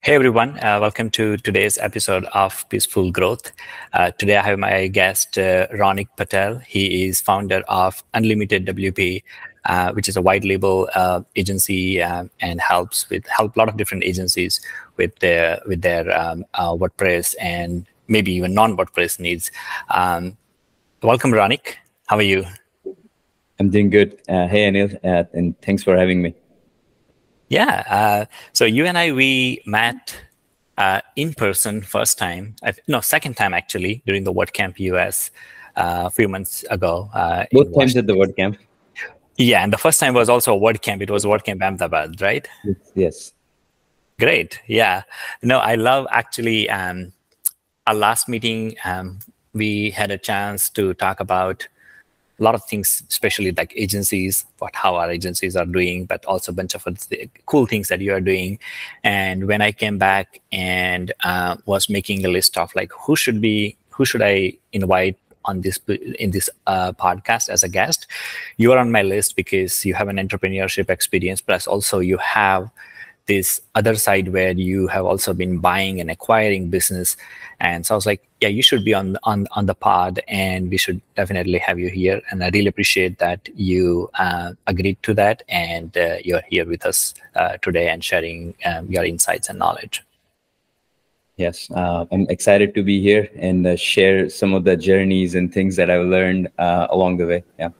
Hey everyone, welcome to today's episode of Peaceful Growth. Today I have my guest Ronik Patel. He is founder of UnlimitedWP, which is a white label agency and help a lot of different agencies with their WordPress and maybe even non-WordPress needs. Welcome, Ronik. How are you? I'm doing good. Hey Anil, and thanks for having me. Yeah. So you and we met in person first time, second time actually, during the WordCamp US a few months ago. Both times at the WordCamp. Yeah, and the first time was also a WordCamp. It was WordCamp Ahmedabad, right? Yes. Great. Yeah. No, I love actually our last meeting. We had a chance to talk about a lot of things, especially like agencies, how our agencies are doing, but also a bunch of cool things that you are doing. And when I came back and was making a list of like who should I invite on this podcast as a guest, you are on my list because you have an entrepreneurship experience, plus also you have this other side where you have also been buying and acquiring business. And so I was like, yeah, you should be on the pod and we should definitely have you here. And I really appreciate that you agreed to that and you're here with us today and sharing your insights and knowledge. Yes, I'm excited to be here and share some of the journeys and things that I've learned along the way. Yeah.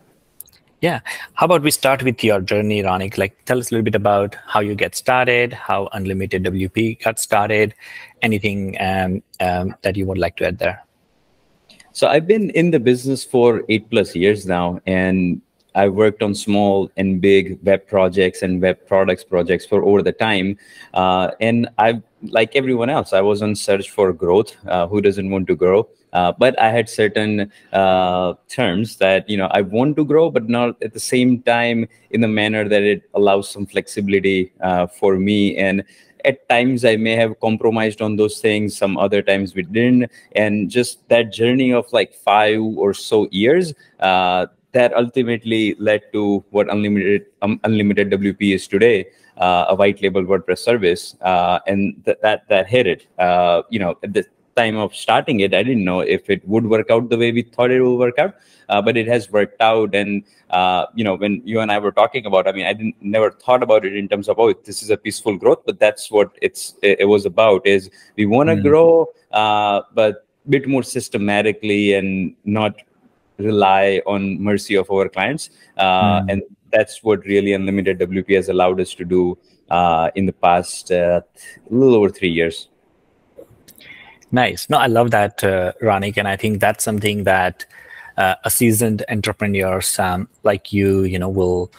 Yeah. How about we start with your journey, Ronik? Like, tell us a little bit about how you get started, how UnlimitedWP got started, anything that you would like to add there. So I've been in the business for 8+ years now, and I worked on small and big web projects and web products projects for over the time. And I, like everyone else, I was on search for growth. Who doesn't want to grow? But I had certain terms that, I want to grow, but not at the same time in the manner that it allows some flexibility for me. And at times I may have compromised on those things. Some other times we didn't. And just that journey of like 5 or so years, that ultimately led to what UnlimitedWP is today, a white label WordPress service. And that hit it. At the time of starting it, I didn't know if it would work out the way we thought it would work out, but it has worked out. And when you and I were talking about, I never thought about it in terms of, oh, this is a peaceful growth, but that's what it was about. Is we want to grow, but a bit more systematically and not rely on mercy of our clients. And that's what really UnlimitedWP has allowed us to do in the past a little over 3 years. Nice. No, I love that, Ronik. And I think that's something that a seasoned entrepreneurs like you, will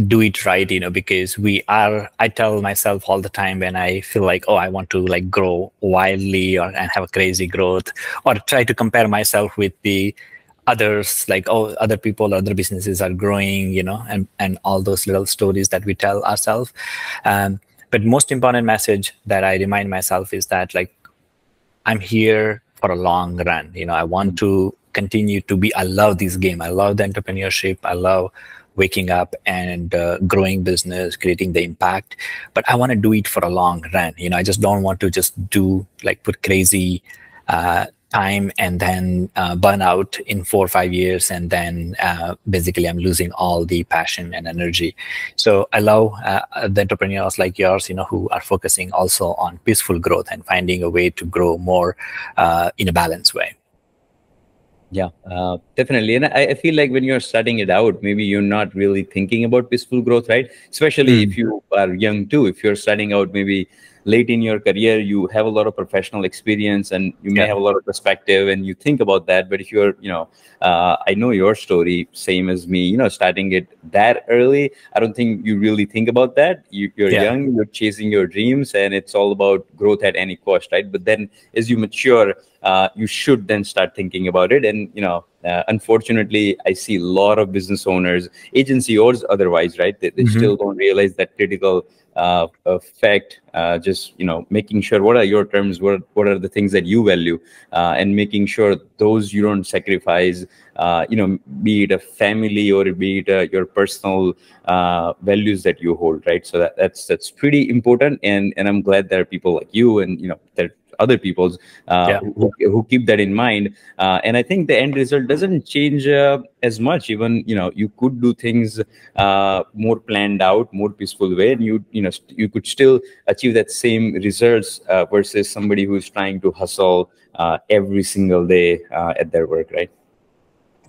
do it right, because I tell myself all the time when I feel like, oh, I want to like grow wildly and have a crazy growth, or try to compare myself with the others, like, oh, other people, other businesses are growing, and all those little stories that we tell ourselves. But most important message that I remind myself is that, like, I'm here for a long run. I want to continue to be, I love this game. I love the entrepreneurship. I love waking up and growing business, creating the impact, but I want to do it for a long run. I just don't want to just do like put crazy time and then burn out in 4 or 5 years, and then basically I'm losing all the passion and energy. So I love the entrepreneurs like yours, who are focusing also on peaceful growth and finding a way to grow more in a balanced way. Yeah, definitely. And I feel like when you're starting it out, maybe you're not really thinking about peaceful growth, right? Especially if you are young too. If you're starting out maybe late in your career, you have a lot of professional experience and you may have a lot of perspective and you think about that. But if you're, I know your story, same as me, starting it that early, I don't think you really think about that. You're young, you're chasing your dreams, and it's all about growth at any cost, right? But then as you mature, you should then start thinking about it. And, unfortunately, I see a lot of business owners, agency or otherwise, right? They still don't realize that critical effect, just making sure what are your terms, what are the things that you value, and making sure those you don't sacrifice, be it a family or be it your personal values that you hold, right? So that's pretty important, and I'm glad there are people like you and there other people's who keep that in mind, and I think the end result doesn't change as much. Even you could do things more planned out, more peaceful way, and you could still achieve that same results versus somebody who's trying to hustle every single day at their work, right?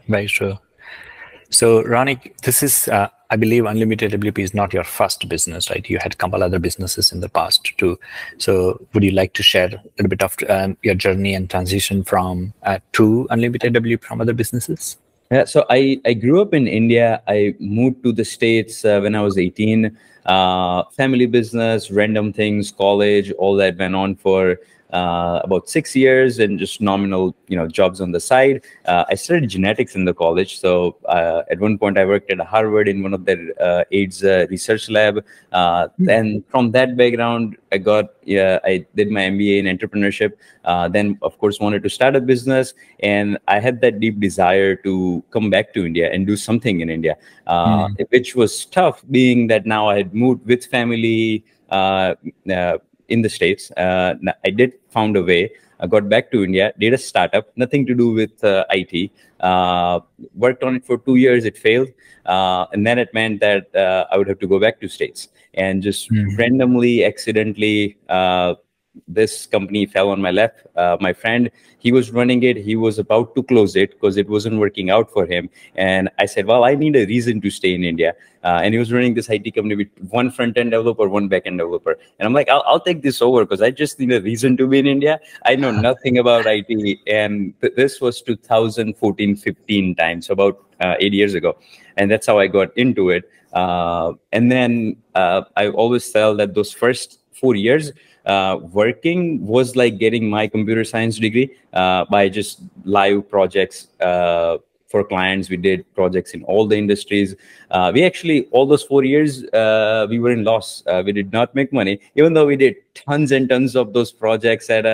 Very true. So Ronik, this is, I believe Unlimited WP is not your first business, right? You had a couple other businesses in the past too. So would you like to share a little bit of your journey and transition from to Unlimited WP from other businesses? Yeah, so I grew up in India. I moved to the States when I was 18. Family business, random things, college, all that went on for about 6 years, and just nominal, jobs on the side. I studied genetics in the college. So at one point I worked at Harvard in one of their AIDS research lab. Then from that background, I did my MBA in entrepreneurship. Then of course wanted to start a business, and I had that deep desire to come back to India and do something in India, which was tough, being that now I had moved with family in the States. I did found a way. I got back to India, did a startup, nothing to do with IT. Worked on it for 2 years, it failed. And then it meant that I would have to go back to States. And just randomly, accidentally, this company fell on my lap. My friend, he was running it. He was about to close it because it wasn't working out for him. And I said, well, I need a reason to stay in India. And he was running this IT company with one front-end developer, one back-end developer. And I'm like, I'll take this over because I just need a reason to be in India. I know nothing about IT. And this was 2014-15 time, so about 8 years ago. And that's how I got into it. And then I always tell that those first 4 years, working was like getting my computer science degree by just live projects for clients. We did projects in all the industries. We actually, all those 4 years, we were in loss. We did not make money, even though we did tons and tons of those projects at,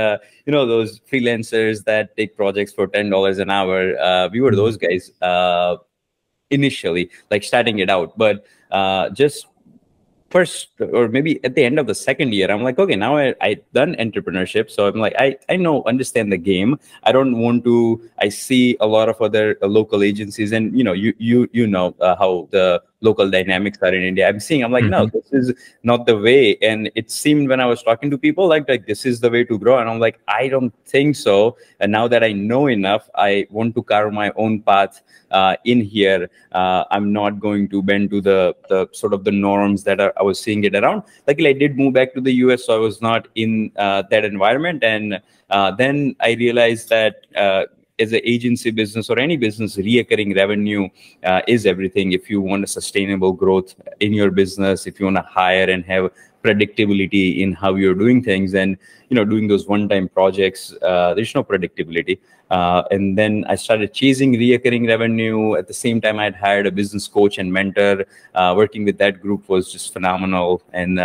those freelancers that take projects for $10 an hour. We were those guys initially, like starting it out. But just first, or maybe at the end of the second year, I'm like, okay, now I done entrepreneurship. So I'm like, I understand the game. I don't want to, I see a lot of other local agencies, and you know how the local dynamics are in India. I'm like, no, this is not the way. And it seemed when I was talking to people like this is the way to grow. And I'm like, I don't think so. And now that I know enough, I want to carve my own path in here. I'm not going to bend to the sort of the norms that I was seeing it around. Luckily, I did move back to the US, so I was not in that environment. And then I realized that as an agency business or any business, reoccurring revenue is everything. If you want a sustainable growth in your business, if you want to hire and have predictability in how you're doing things, and doing those one-time projects, there's no predictability. And then I started chasing reoccurring revenue. At the same time, I'd hired a business coach and mentor. Working with that group was just phenomenal. And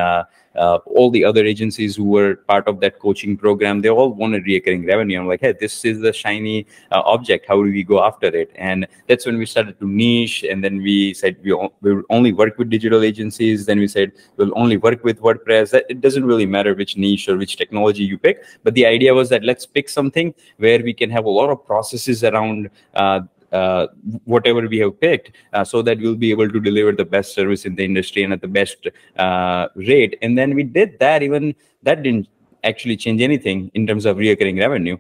all the other agencies who were part of that coaching program, they all wanted reoccurring revenue. I'm like, hey, this is the shiny object. How do we go after it? And that's when we started to niche. And then we said we'll only work with digital agencies. Then we said we'll only work with WordPress. It doesn't really matter which niche or which technology you pick. But the idea was that let's pick something where we can have a lot of processes around whatever we have picked, so that we'll be able to deliver the best service in the industry and at the best rate. And then we did that. Even that didn't actually change anything in terms of recurring revenue.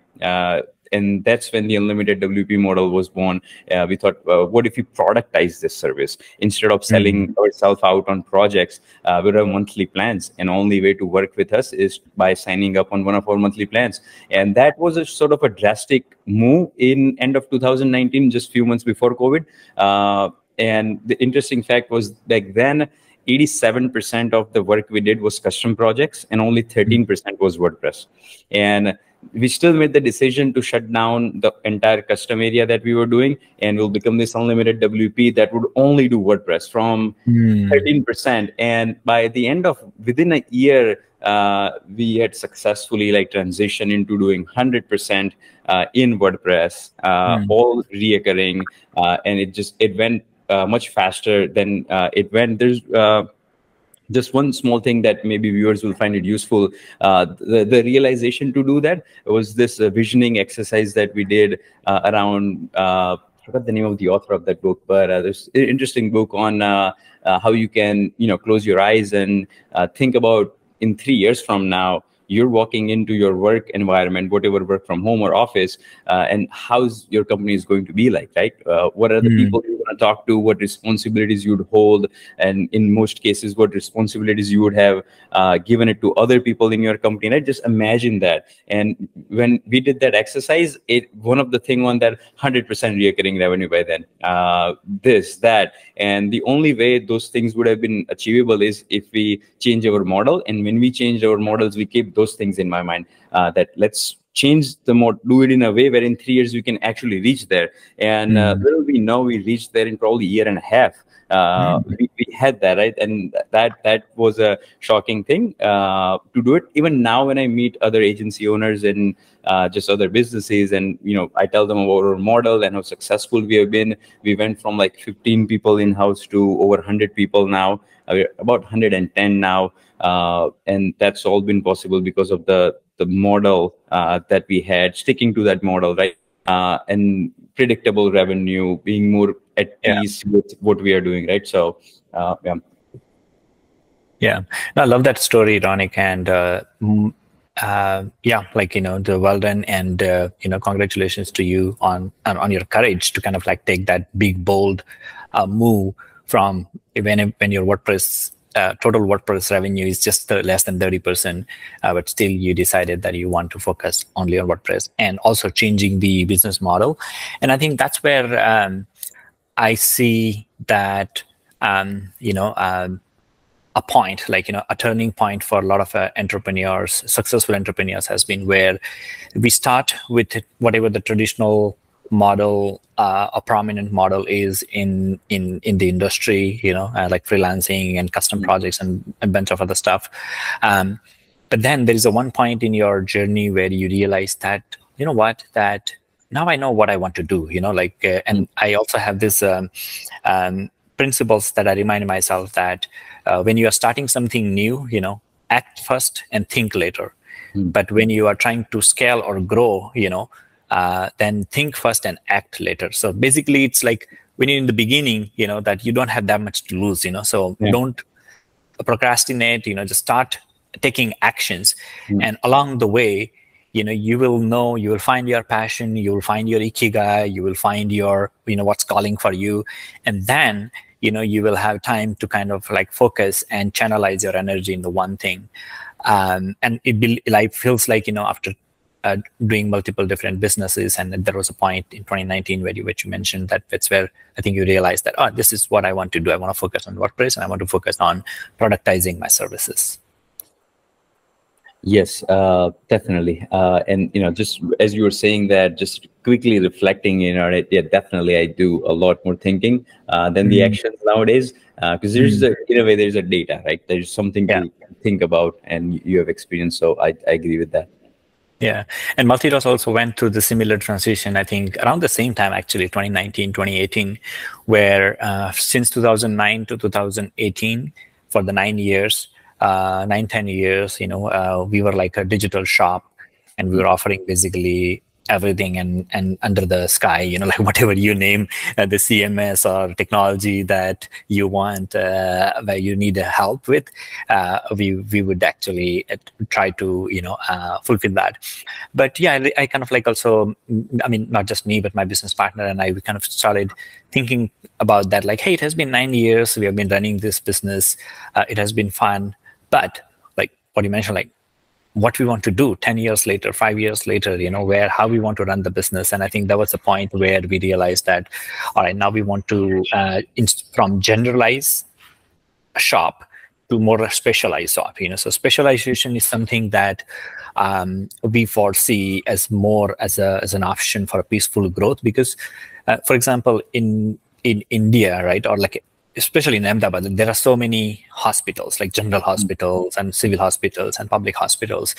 And that's when the Unlimited WP model was born. We thought, what if we productize this service? Instead of selling ourselves out on projects, we have monthly plans. And only way to work with us is by signing up on one of our monthly plans. And that was a sort of a drastic move in end of 2019, just a few months before COVID. And the interesting fact was back then, 87% of the work we did was custom projects and only 13% was WordPress. And we still made the decision to shut down the entire custom area that we were doing, and we'll become this unlimited WP that would only do WordPress from 13%. And by the end of within a year, we had successfully like transitioned into doing 100% in WordPress, all reoccurring, and it went much faster than it went. There's just one small thing that maybe viewers will find it useful. The realization to do that was this visioning exercise that we did around, I forgot the name of the author of that book, but there's an interesting book on how you can, close your eyes and think about in 3 years from now, you're walking into your work environment, whatever work from home or office, and how's your company is going to be like, right? What are the people you're going to talk to, what responsibilities you'd hold, and in most cases, what responsibilities you would have given it to other people in your company, right? Just imagine that. And when we did that exercise, one of the thing on that 100% recurring revenue by then, this, that, and the only way those things would have been achievable is if we change our model. And when we change our models, we keep those things in my mind, that let's change the mode, do it in a way where in 3 years we can actually reach there. And little we know, we reached there in probably a year and a half. We had that, right? And that was a shocking thing to do it. Even now, when I meet other agency owners and just other businesses, and I tell them about our model and how successful we have been. We went from like 15 people in house to over 100 people now. We're about 110 now, and that's all been possible because of the model that we had, sticking to that model, right? And predictable revenue, being more at peace with what we are doing, right? So, yeah. No, I love that story, Ronik, and the well done, and congratulations to you on your courage to kind of like take that big bold move from when your WordPress total WordPress revenue is just less than 30%, but still you decided that you want to focus only on WordPress, and also changing the business model. And I think that's where I see that a point, a turning point for a lot of entrepreneurs, successful entrepreneurs, has been where we start with whatever the traditional model, a prominent model is in the industry, like freelancing and custom projects and a bunch of other stuff. But then there is a one point in your journey where you realize that, that now I know what I want to do, and I also have this principles that I remind myself that when you are starting something new, act first and think later. But when you are trying to scale or grow, then think first and act later. So basically, it's like when you're in the beginning, that you don't have that much to lose, so don't procrastinate, just start taking actions. And along the way, you will find your passion, you will find your ikigai, you will find your, what's calling for you. And then, you will have time to kind of like focus and channelize your energy in the one thing. And it feels like, after doing multiple different businesses, and there was a point in 2019 where you mentioned that that's where I think you realized that, this is what I want to do. I want to focus on WordPress, and I want to focus on productizing my services. Yes, definitely. And, just as you were saying that, just quickly reflecting, definitely I do a lot more thinking than the actions nowadays, because there's in a way, there's a data, right? There's something to think about, and you have experience. So I agree with that. Yeah. And Multidos also went through the similar transition, I think, around the same time, actually, 2019, 2018, where since 2009 to 2018, for the 9 years, 10 years, we were like a digital shop, and we were offering basically everything and under the sky, like whatever you name the CMS or technology that you want, where you need help with, we would actually try to, fulfill that. But yeah, I kind of like also, I mean, not just me, but my business partner and I, we kind of started thinking about that, like, hey, it has been 9 years. We have been running this business. It has been fun. But like what you mentioned, like what we want to do 10 years later, 5 years later, how we want to run the business. And I think that was the point where we realized that, all right, now we want to, from generalize a shop to more specialized shop. So specialization is something that we foresee as more as an option for a peaceful growth, because for example, in India, right, or like especially in Ahmedabad, there are so many hospitals, like general hospitals and civil hospitals and public hospitals.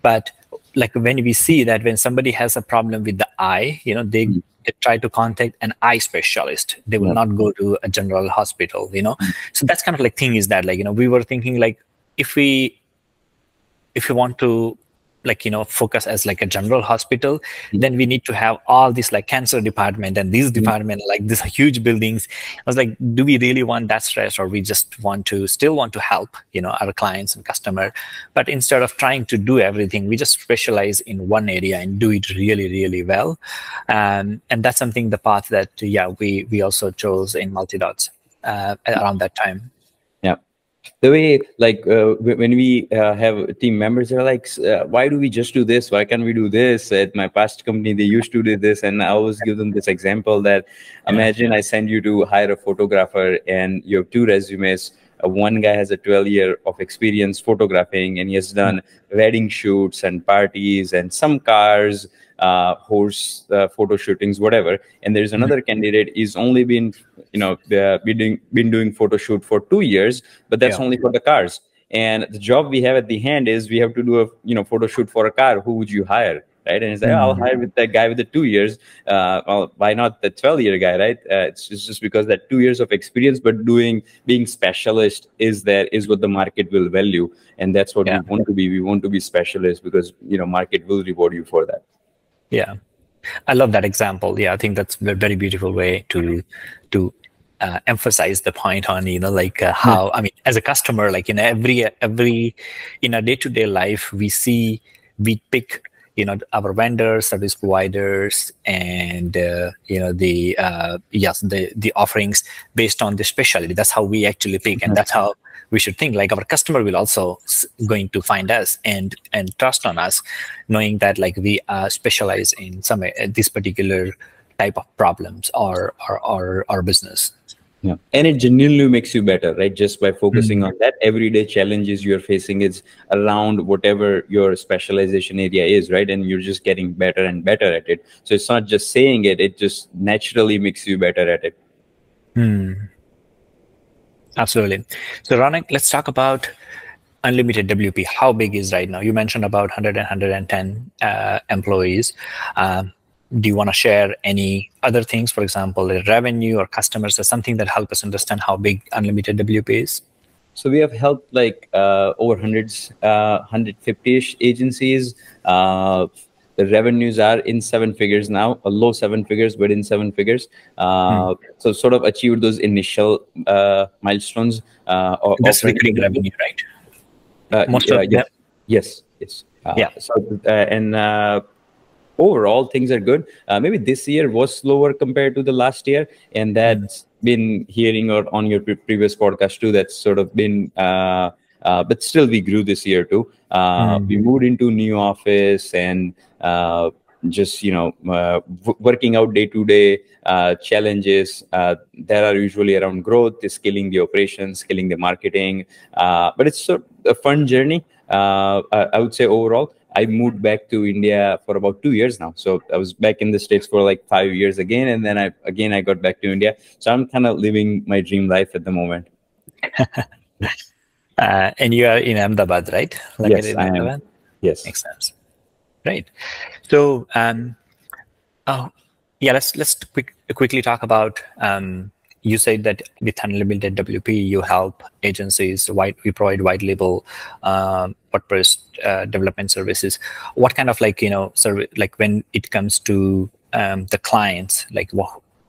But like when we see that when somebody has a problem with the eye, they try to contact an eye specialist. They will not go to a general hospital, So that's kind of like thing is that, like, we were thinking like if we want to, like, focus as like a general hospital, then we need to have all this like cancer department and these department, like these huge buildings. I was like, do we really want that stress, or we just still want to help, our clients and customer, but instead of trying to do everything, we just specialize in one area and do it really, really well. And that's something, the path that, we also chose in Multidots around that time. Yeah. The way, like, when we have team members, they're like, why do we just do this? Why can't we do this? At my past company, they used to do this. And I always give them this example that imagine I send you to hire a photographer and you have two resumes. One guy has a 12-year of experience photographing, and he has done wedding shoots and parties and some cars, horse photo shootings, whatever. And there's another candidate, he's only been been doing photo shoot for 2 years, but that's only for the cars. And the job we have at the hand is we have to do a photo shoot for a car. Who would you hire? Right? And it's like, I'll hire with that guy with the 2 years. Well, why not the 12-year guy, right? It's just because that 2 years of experience, but being specialist is what the market will value. And that's what we want to be. We want to be specialists because, market will reward you for that. Yeah. I love that example. Yeah, I think that's a very beautiful way to emphasize the point on, how, I mean, as a customer, like in every in our day-to-day life, we pick, our vendors, service providers, and the offerings based on the specialty. That's how we actually pick, and that's how we should think. Like, our customer will also going to find us and trust on us, knowing that like we specialize in this particular type of problems or business. Yeah. And it genuinely makes you better, right? Just by focusing on that everyday challenges you're facing is around whatever your specialization area is, right? And you're just getting better and better at it. So it's not just saying it, it just naturally makes you better at it. Absolutely. So Ronik, let's talk about Unlimited WP. How big is right now? You mentioned about 100 and 110 employees. Do you want to share any other things, for example, revenue or customers, or something that help us understand how big Unlimited WP is? So we have helped like over 150-ish agencies. The revenues are in 7 figures now, a low 7 figures, but in 7 figures. So sort of achieved those initial milestones. That's recurring revenue, right? Most of them. Yes. Overall, things are good. Maybe this year was slower compared to the last year, and that's been hearing on your previous podcast too. That's sort of been, but still we grew this year too. We moved into new office and just working out day-to-day challenges that are usually around growth, scaling the operations, scaling the marketing. But it's sort of a fun journey. I would say overall. I moved back to India for about 2 years now. So I was back in the States for like 5 years again. And then I got back to India. So I'm kind of living my dream life at the moment. And you are in Ahmedabad, right? Yes, I am. Yes. Makes sense. Right. So, let's quickly talk about, you said that with Unlimited WP, you help agencies, we provide white label WordPress development services. What kind of service, like when it comes to the clients, like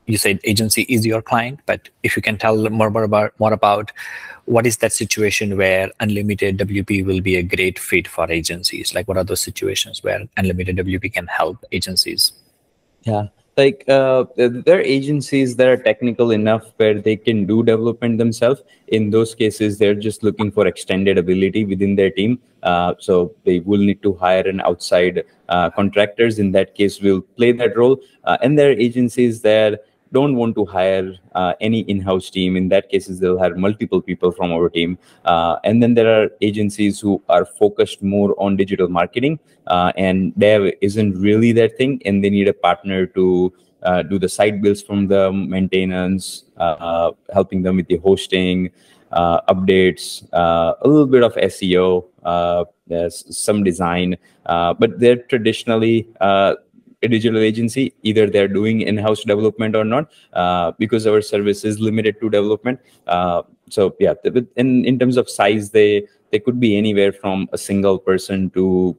you said agency is your client, but if you can tell more about what is that situation where Unlimited WP will be a great fit for agencies? Like, what are those situations where Unlimited WP can help agencies? Yeah. Like there are agencies that are technical enough where they can do development themselves. In those cases, they're just looking for extended ability within their team. So they will need to hire an outside contractors. In that case, will play that role. And there are agencies that don't want to hire any in-house team. In that cases, they'll hire multiple people from our team. And then there are agencies who are focused more on digital marketing, and dev isn't really their thing, and they need a partner to do the site builds from them, maintenance, helping them with the hosting, updates, a little bit of SEO, there's some design, but they're traditionally a digital agency. Either they're doing in-house development or not, because our service is limited to development. So yeah, in terms of size, they could be anywhere from a single person to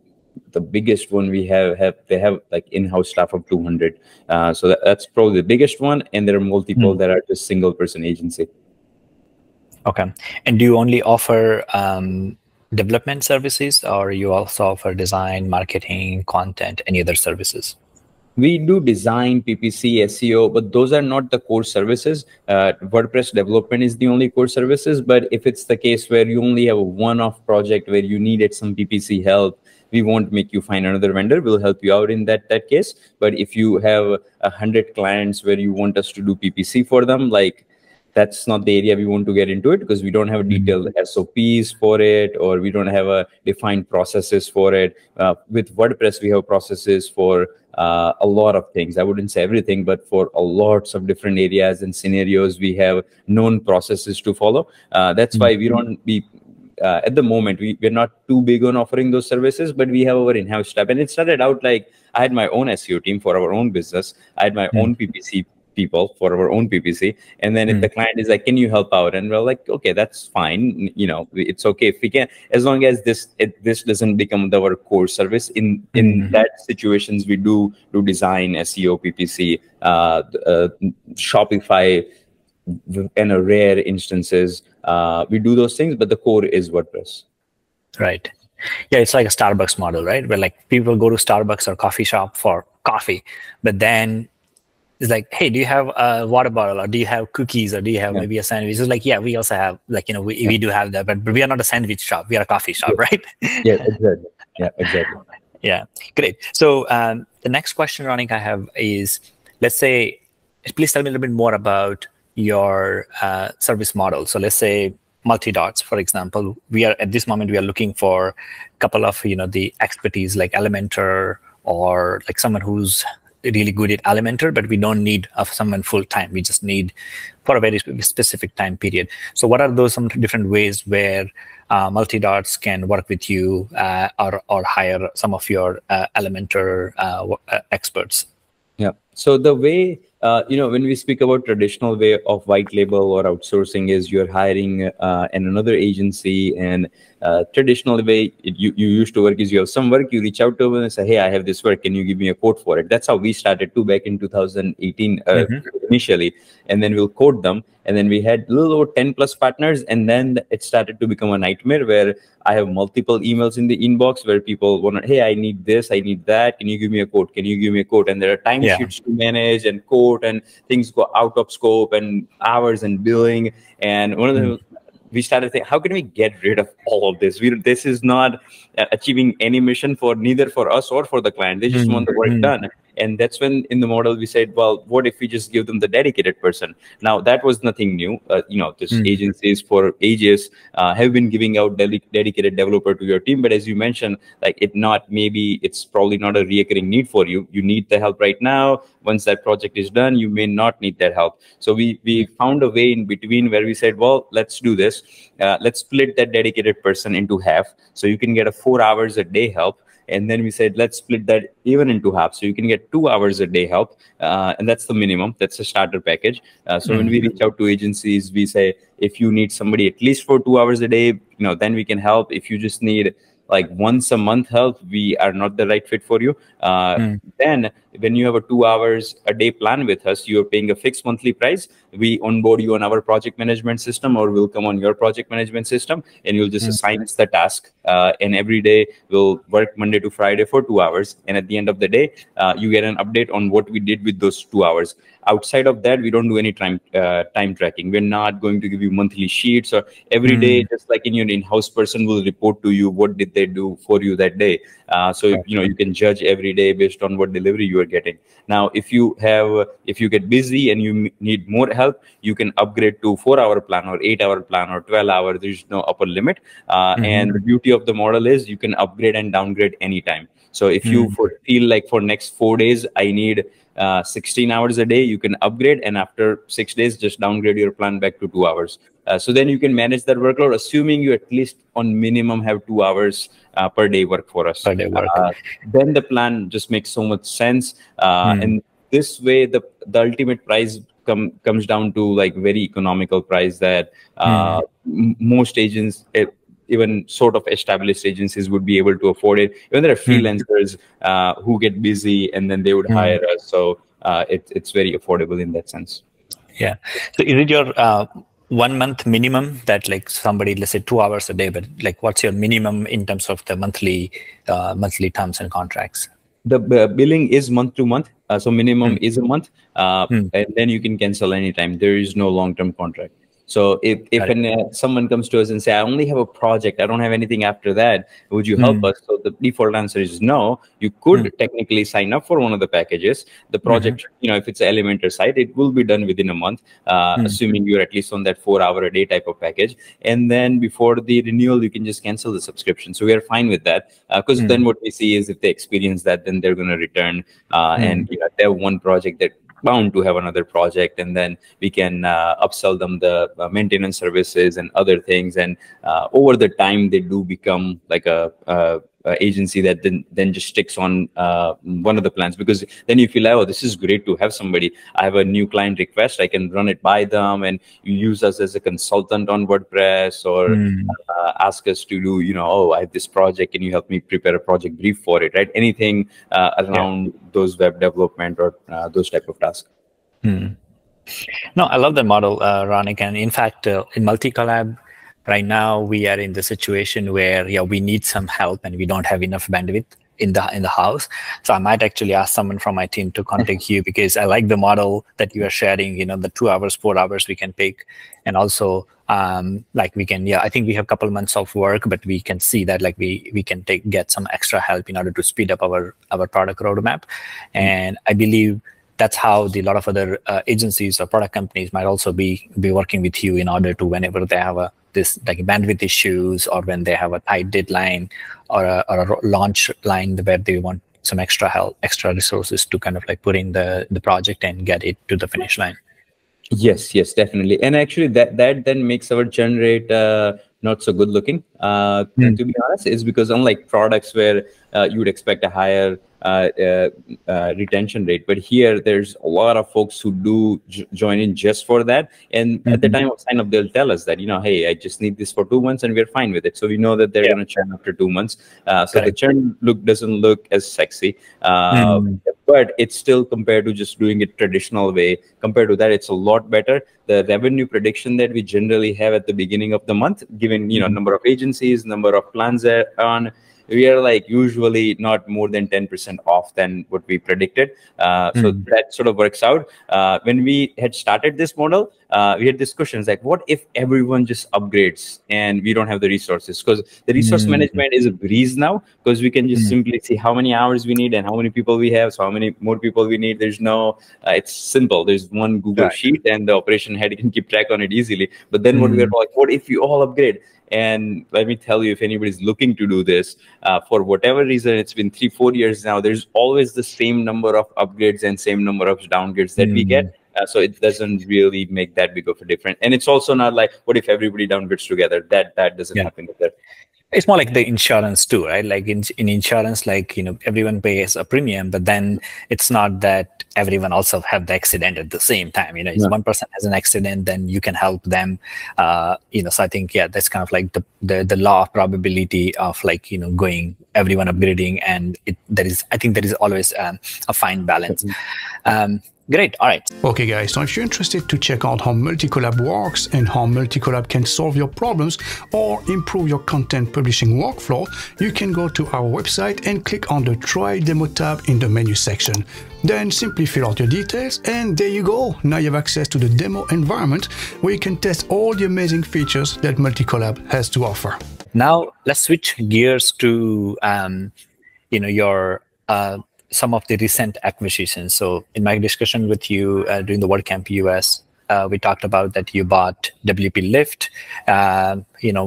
the biggest one we they have like in-house staff of 200. So that's probably the biggest one, and there are multiple that are just single person agency. Okay. And do you only offer development services, or you also offer design, marketing, content, any other services? We do design, PPC, SEO, but those are not the core services. WordPress development is the only core services. But if it's the case where you only have a one-off project where you needed some PPC help, we won't make you find another vendor. We'll help you out in that case. But if you have 100 clients where you want us to do PPC for them, like, that's not the area we want to get into it, because we don't have detailed SOPs for it, or we don't have a defined processes for it. With WordPress, we have processes for a lot of things. I wouldn't say everything, but for a lots of different areas and scenarios, we have known processes to follow. That's why we don't at the moment, we're not too big on offering those services, but we have our in-house staff. And it started out like I had my own SEO team for our own business. I had my own PPC people for our own PPC. And then if the client is like, can you help out? And we're like, okay, that's fine. You know, it's okay if we can, as long as this doesn't become our core service. In that situations, we do design, SEO, PPC, Shopify, and a rare instances. We do those things, but the core is WordPress. Right. Yeah, it's like a Starbucks model, right? Where like people go to Starbucks or coffee shop for coffee, but then it's like, hey, do you have a water bottle, or do you have cookies, or do you have maybe a sandwich? It's like, yeah, we also have, like, you know, we do have that, but we are not a sandwich shop. We are a coffee shop, right? Yeah, exactly. Yeah, exactly. Yeah, great. So the next question, Ronik, I have is, let's say, please tell me a little bit more about your service model. So let's say multi-dots, for example. We are at this moment, we are looking for a couple of, you know, the expertise like Elementor, or like someone who's really good at Elementor, but we don't need someone full time. We just need for a very specific time period. So what are those some different ways where multi-dots can work with you, or hire some of your Elementor experts? Yeah. So the way, when we speak about traditional way of white label or outsourcing is you're hiring another agency, and traditional way you used to work is you have some work, you reach out to them and say, hey, I have this work, can you give me a quote for it? That's how we started too back in 2018 initially, and then we'll quote them. And then we had a little over 10 plus partners, and then it started to become a nightmare where I have multiple emails in the inbox where people want to, hey, I need this, I need that, can you give me a quote? Can you give me a quote? And there are timesheets to manage and quote, and things go out of scope, and hours and billing. And one of the we started thinking, how can we get rid of all of this? This is not achieving any mission for neither for us or for the client. They just want the work done. And that's when in the model we said, well, what if we just give them the dedicated person? Now, that was nothing new. This agencies for ages have been giving out dedicated developer to your team. But as you mentioned, like maybe it's probably not a reoccurring need for you. You need the help right now. Once that project is done, you may not need that help. So we found a way in between where we said, well, let's do this. Let's split that dedicated person into half. So you can get a 4 hours a day help. And then we said, let's split that even into half. So you can get 2 hours a day help. And that's the minimum. That's a starter package. So when we reach out to agencies, we say, if you need somebody at least for 2 hours a day, then we can help. If you just need like once a month help, we are not the right fit for you. Then when you have a 2 hours a day plan with us, you're paying a fixed monthly price. We onboard you on our project management system, or we'll come on your project management system, and you'll just assign us the task. And every day we'll work Monday to Friday for 2 hours. And at the end of the day, you get an update on what we did with those 2 hours. outside of that, we don't do any time tracking. We're not going to give you monthly sheets or every day, just like in your in-house person will report to you what did they do for you that day. So you can judge every day based on what delivery you are getting. Now, if you get busy and you need more help, you can upgrade to 4-hour plan or 8-hour plan or 12-hour. There's no upper limit. And the beauty of the model is you can upgrade and downgrade anytime. So if you feel like for next 4 days, I need 16 hours a day, you can upgrade, and after 6 days, just downgrade your plan back to 2 hours. So then you can manage that workload, assuming you at least on minimum have 2 hours per day work for us. Per day work. Then the plan just makes so much sense. And this way, the ultimate price comes down to like very economical price that most agents, even sort of established agencies, would be able to afford it. Even there are freelancers who get busy and then they would hire us. So it's very affordable in that sense. Yeah. So is it your 1 month minimum that like somebody, let's say 2 hours a day, but like what's your minimum in terms of the monthly terms and contracts? The billing is month to month. So minimum is a month. And then you can cancel anytime. There is no long-term contract. So if someone comes to us and say, I only have a project, I don't have anything after that, would you help us? So the default answer is no. You could technically sign up for one of the packages. The project, if it's an Elementor site, it will be done within a month, assuming you're at least on that 4-hour a day type of package. And then before the renewal, you can just cancel the subscription. So we are fine with that, because then what we see is if they experience that, then they're going to return. And if they have one project, that bound to have another project, and then we can upsell them the maintenance services and other things, and over the time they do become like a agency that then just sticks on one of the plans, because then you feel like, oh, this is great to have somebody. I have a new client request, I can run it by them, and you use us as a consultant on WordPress, or ask us to do, oh, I have this project, can you help me prepare a project brief for it, right? Anything around those web development or those type of tasks. No, I love the model, Ronik, and in fact, in Multicollab, right now we are in the situation where we need some help and we don't have enough bandwidth in the house. So I might actually ask someone from my team to contact you, because I like the model that you are sharing. The 2 hours, 4 hours we can pick, and also like we can I think we have a couple months of work, but we can see that like we can get some extra help in order to speed up our product roadmap. And I believe that's how a lot of other agencies or product companies might also be working with you in order to, whenever they have this like bandwidth issues, or when they have a tight deadline or a launch line where they want some extra help, extra resources to kind of like put in the project and get it to the finish line. Yes, definitely. And actually that then makes our churn rate not so good looking, to be honest, is because unlike products where you would expect a higher retention rate, but here there's a lot of folks who do join in just for that, and at the time of sign up they'll tell us that hey, I just need this for 2 months, and we're fine with it. So we know that they're going to churn after 2 months. So the churn doesn't look as sexy, but it's still, compared to just doing it traditional way, compared to that, it's a lot better. The revenue prediction that we generally have at the beginning of the month, given number of agencies, number of plans that are on, we are like usually not more than 10% off than what we predicted. So that sort of works out. When we had started this model, we had discussions like, what if everyone just upgrades and we don't have the resources? Because the resource management is a breeze now, because we can just simply see how many hours we need and how many people we have, so how many more people we need. There's no, it's simple. There's one Google sheet and the operation head can keep track on it easily. But then what we are like, what if you all upgrade? And let me tell you, if anybody's looking to do this, for whatever reason, it's been 3-4 years now, there's always the same number of upgrades and same number of downgrades that we get. So it doesn't really make that big of a difference. And it's also not like, what if everybody downgrades together? That doesn't happen with that. It's more like the insurance too, right? Like in insurance, like, everyone pays a premium, but then it's not that everyone also have the accident at the same time. If one person has an accident, then you can help them. So I think, that's kind of like the law of probability of like, going everyone upgrading, and I think there is always a fine balance. Great. All right. Okay, guys, so if you're interested to check out how Multicollab works and how Multicollab can solve your problems or improve your content publishing workflow, you can go to our website and click on the Try Demo tab in the menu section. Then simply fill out your details, and there you go. Now you have access to the demo environment where you can test all the amazing features that Multicollab has to offer. Now let's switch gears to your some of the recent acquisitions. So in my discussion with you during the WordCamp US, we talked about that you bought WPLift,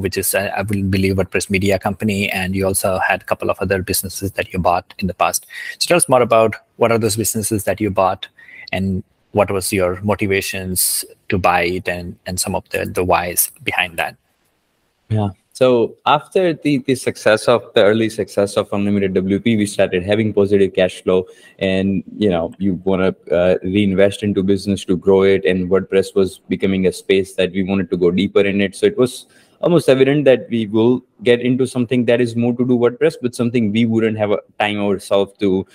which is, I believe, WordPress media company, and you also had a couple of other businesses that you bought in the past. So tell us more about what are those businesses that you bought, and what was your motivations to buy it, and some of the whys behind that. Yeah. So after the early success of Unlimited WP, we started having positive cash flow, and you want to reinvest into business to grow it. And WordPress was becoming a space that we wanted to go deeper in it. So it was almost evident that we will get into something that is more to do WordPress, but something we wouldn't have a time ourselves to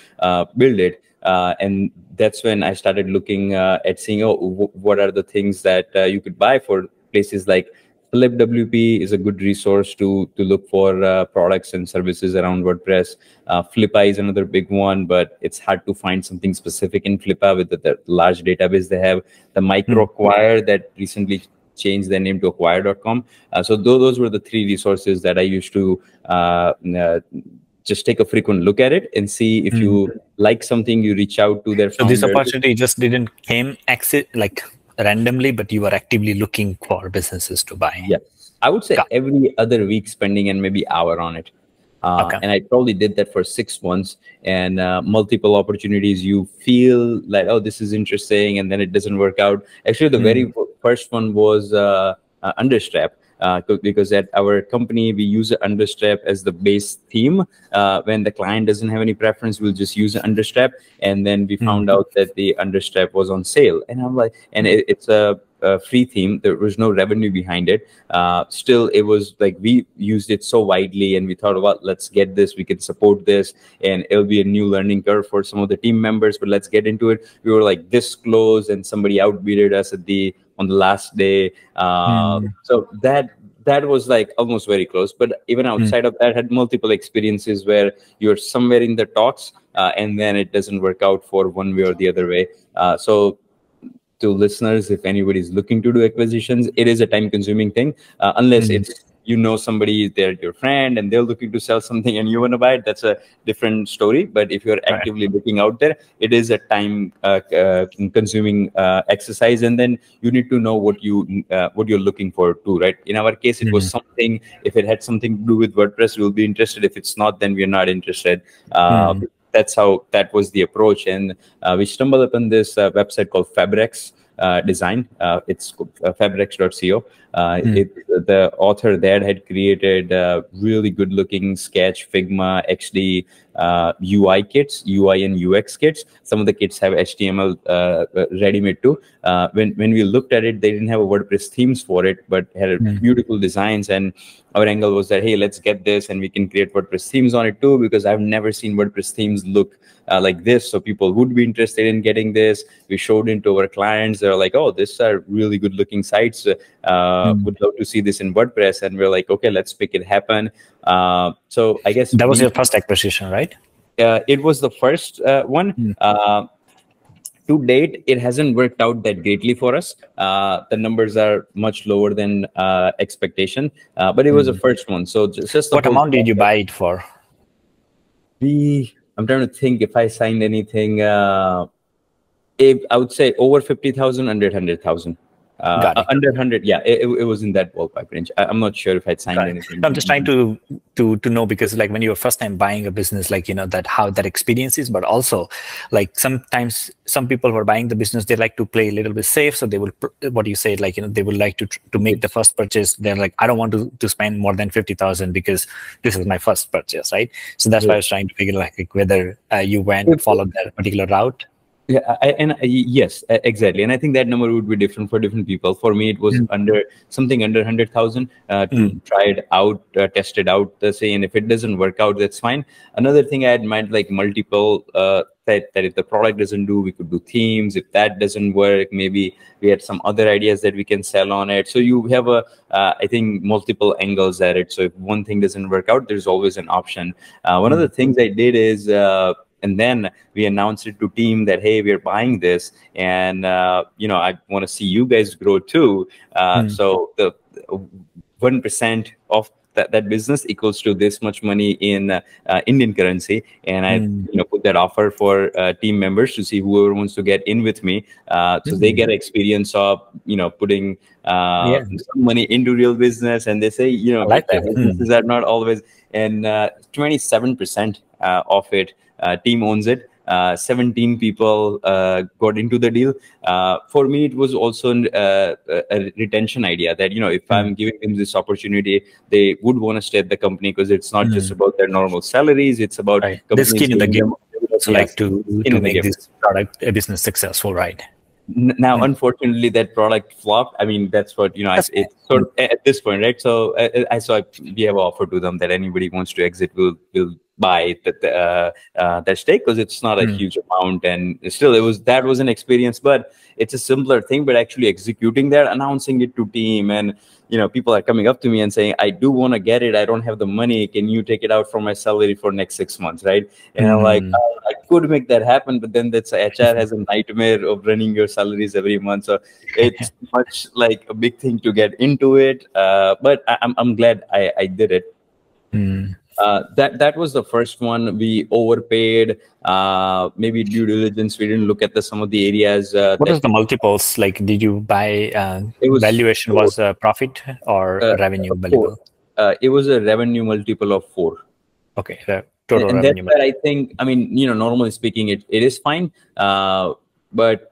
build it. And that's when I started looking at seeing, what are the things that you could buy for places like FlipWP is a good resource to look for products and services around WordPress. Flippa is another big one, but it's hard to find something specific in Flippa with the large database they have. The MicroAcquire that recently changed their name to acquire.com. So those were the three resources that I used to just take a frequent look at it and see if you like something, you reach out to their founder. So this opportunity just didn't came randomly, but you were actively looking for businesses to buy. Yeah, I would say every other week spending and maybe hour on it. And I probably did that for 6 months, and multiple opportunities. You feel like, oh, this is interesting, and then it doesn't work out. Actually, the very first one was Understrap. Because at our company, we use Understrap as the base theme. When the client doesn't have any preference, we'll just use Understrap. And then we found out that the Understrap was on sale. And I'm like, and it's a free theme. There was no revenue behind it. Still, it was like we used it so widely, and we thought, well, let's get this. We can support this, and it'll be a new learning curve for some of the team members. But let's get into it. We were like this close, and somebody outbid us on the last day. So that was like almost very close. But even outside of that, had multiple experiences where you're somewhere in the talks, and then it doesn't work out for one way or the other way. So to listeners, if anybody's looking to do acquisitions, it is a time-consuming thing, unless it's somebody, they're your friend and they're looking to sell something and you want to buy it. That's a different story. But if you're actively looking out there, it is a time consuming exercise, and then you need to know what you're looking for too, right? In our case, it was something. If it had something to do with WordPress, we'll be interested. If it's not, then we're not interested. That's how that was the approach, and we stumbled upon this website called Fabrx Design. It's fabrx.co. The author there had created really good looking Sketch, Figma, XD UI kits, UI and UX kits. Some of the kits have HTML ready-made too. When we looked at it, they didn't have a WordPress themes for it, but had beautiful designs. And our angle was that, hey, let's get this and we can create WordPress themes on it too, because I've never seen WordPress themes look like this. So people would be interested in getting this. We showed it to our clients. They're like, oh, these are really good looking sites. Would love to see this in WordPress. And we're like, okay, let's make it happen. So I guess that was your first acquisition, right? It was the first one. To date, it hasn't worked out that greatly for us. The numbers are much lower than expectation, but it was the first one. So just what amount did you buy it for? I'm trying to think if I signed anything. I would say over 50,000, under 100,000. Under 100, yeah, it was in that ballpark range. I'm not sure if I'd signed anything. I'm just trying to know, because like when you're first time buying a business, like that how that experience is, but also like sometimes some people who are buying the business, they like to play a little bit safe, so they will, what you say, like they would like to make the first purchase. They're like, I don't want to spend more than 50,000 because this is my first purchase, right? So that's why I was trying to figure like whether you went and followed that particular route. Yeah, yes, exactly. And I think that number would be different for different people. For me, it was under 100,000 to try it out, test it out, say, and if it doesn't work out, that's fine. Another thing I had mind, like multiple that if the product doesn't do, we could do themes. If that doesn't work, maybe we had some other ideas that we can sell on it. So you have I think multiple angles at it. So if one thing doesn't work out, there's always an option. One of the things I did is, and then we announced it to team that, hey, we're buying this, and I want to see you guys grow too. So the 1% of that business equals to this much money in Indian currency, and I put that offer for team members to see whoever wants to get in with me, so they get experience of putting some money into real business, and they say I like that. Businesses are not always, and 27% of it team owns it. 17 people got into the deal. For me, it was also a retention idea that, if I'm giving them this opportunity, they would want to stay at the company, because it's not just about their normal salaries. It's about the skin in the game. Also like to make this product, a business successful, right? Now, unfortunately, that product flopped. I mean, that's what, it's sort of at this point, right? So we have an offer to them that anybody wants to exit will buy that stake, because it's not a huge amount, and still that was an experience. But it's a simpler thing. But actually executing that, announcing it to team, and people are coming up to me and saying, I do want to get it, I don't have the money, can you take it out from my salary for next 6 months, right? And I'm like, I could make that happen, but then that's HR has a nightmare of running your salaries every month. So it's much like a big thing to get into it. But I'm glad I did it. That was the first one. We overpaid, maybe due diligence. We didn't look at some of the areas. What is the multiples? Like, did you buy valuation was a profit or a revenue multiple? It was a revenue multiple of 4. Okay, total and revenue. That's where I think, normally speaking, it is fine. But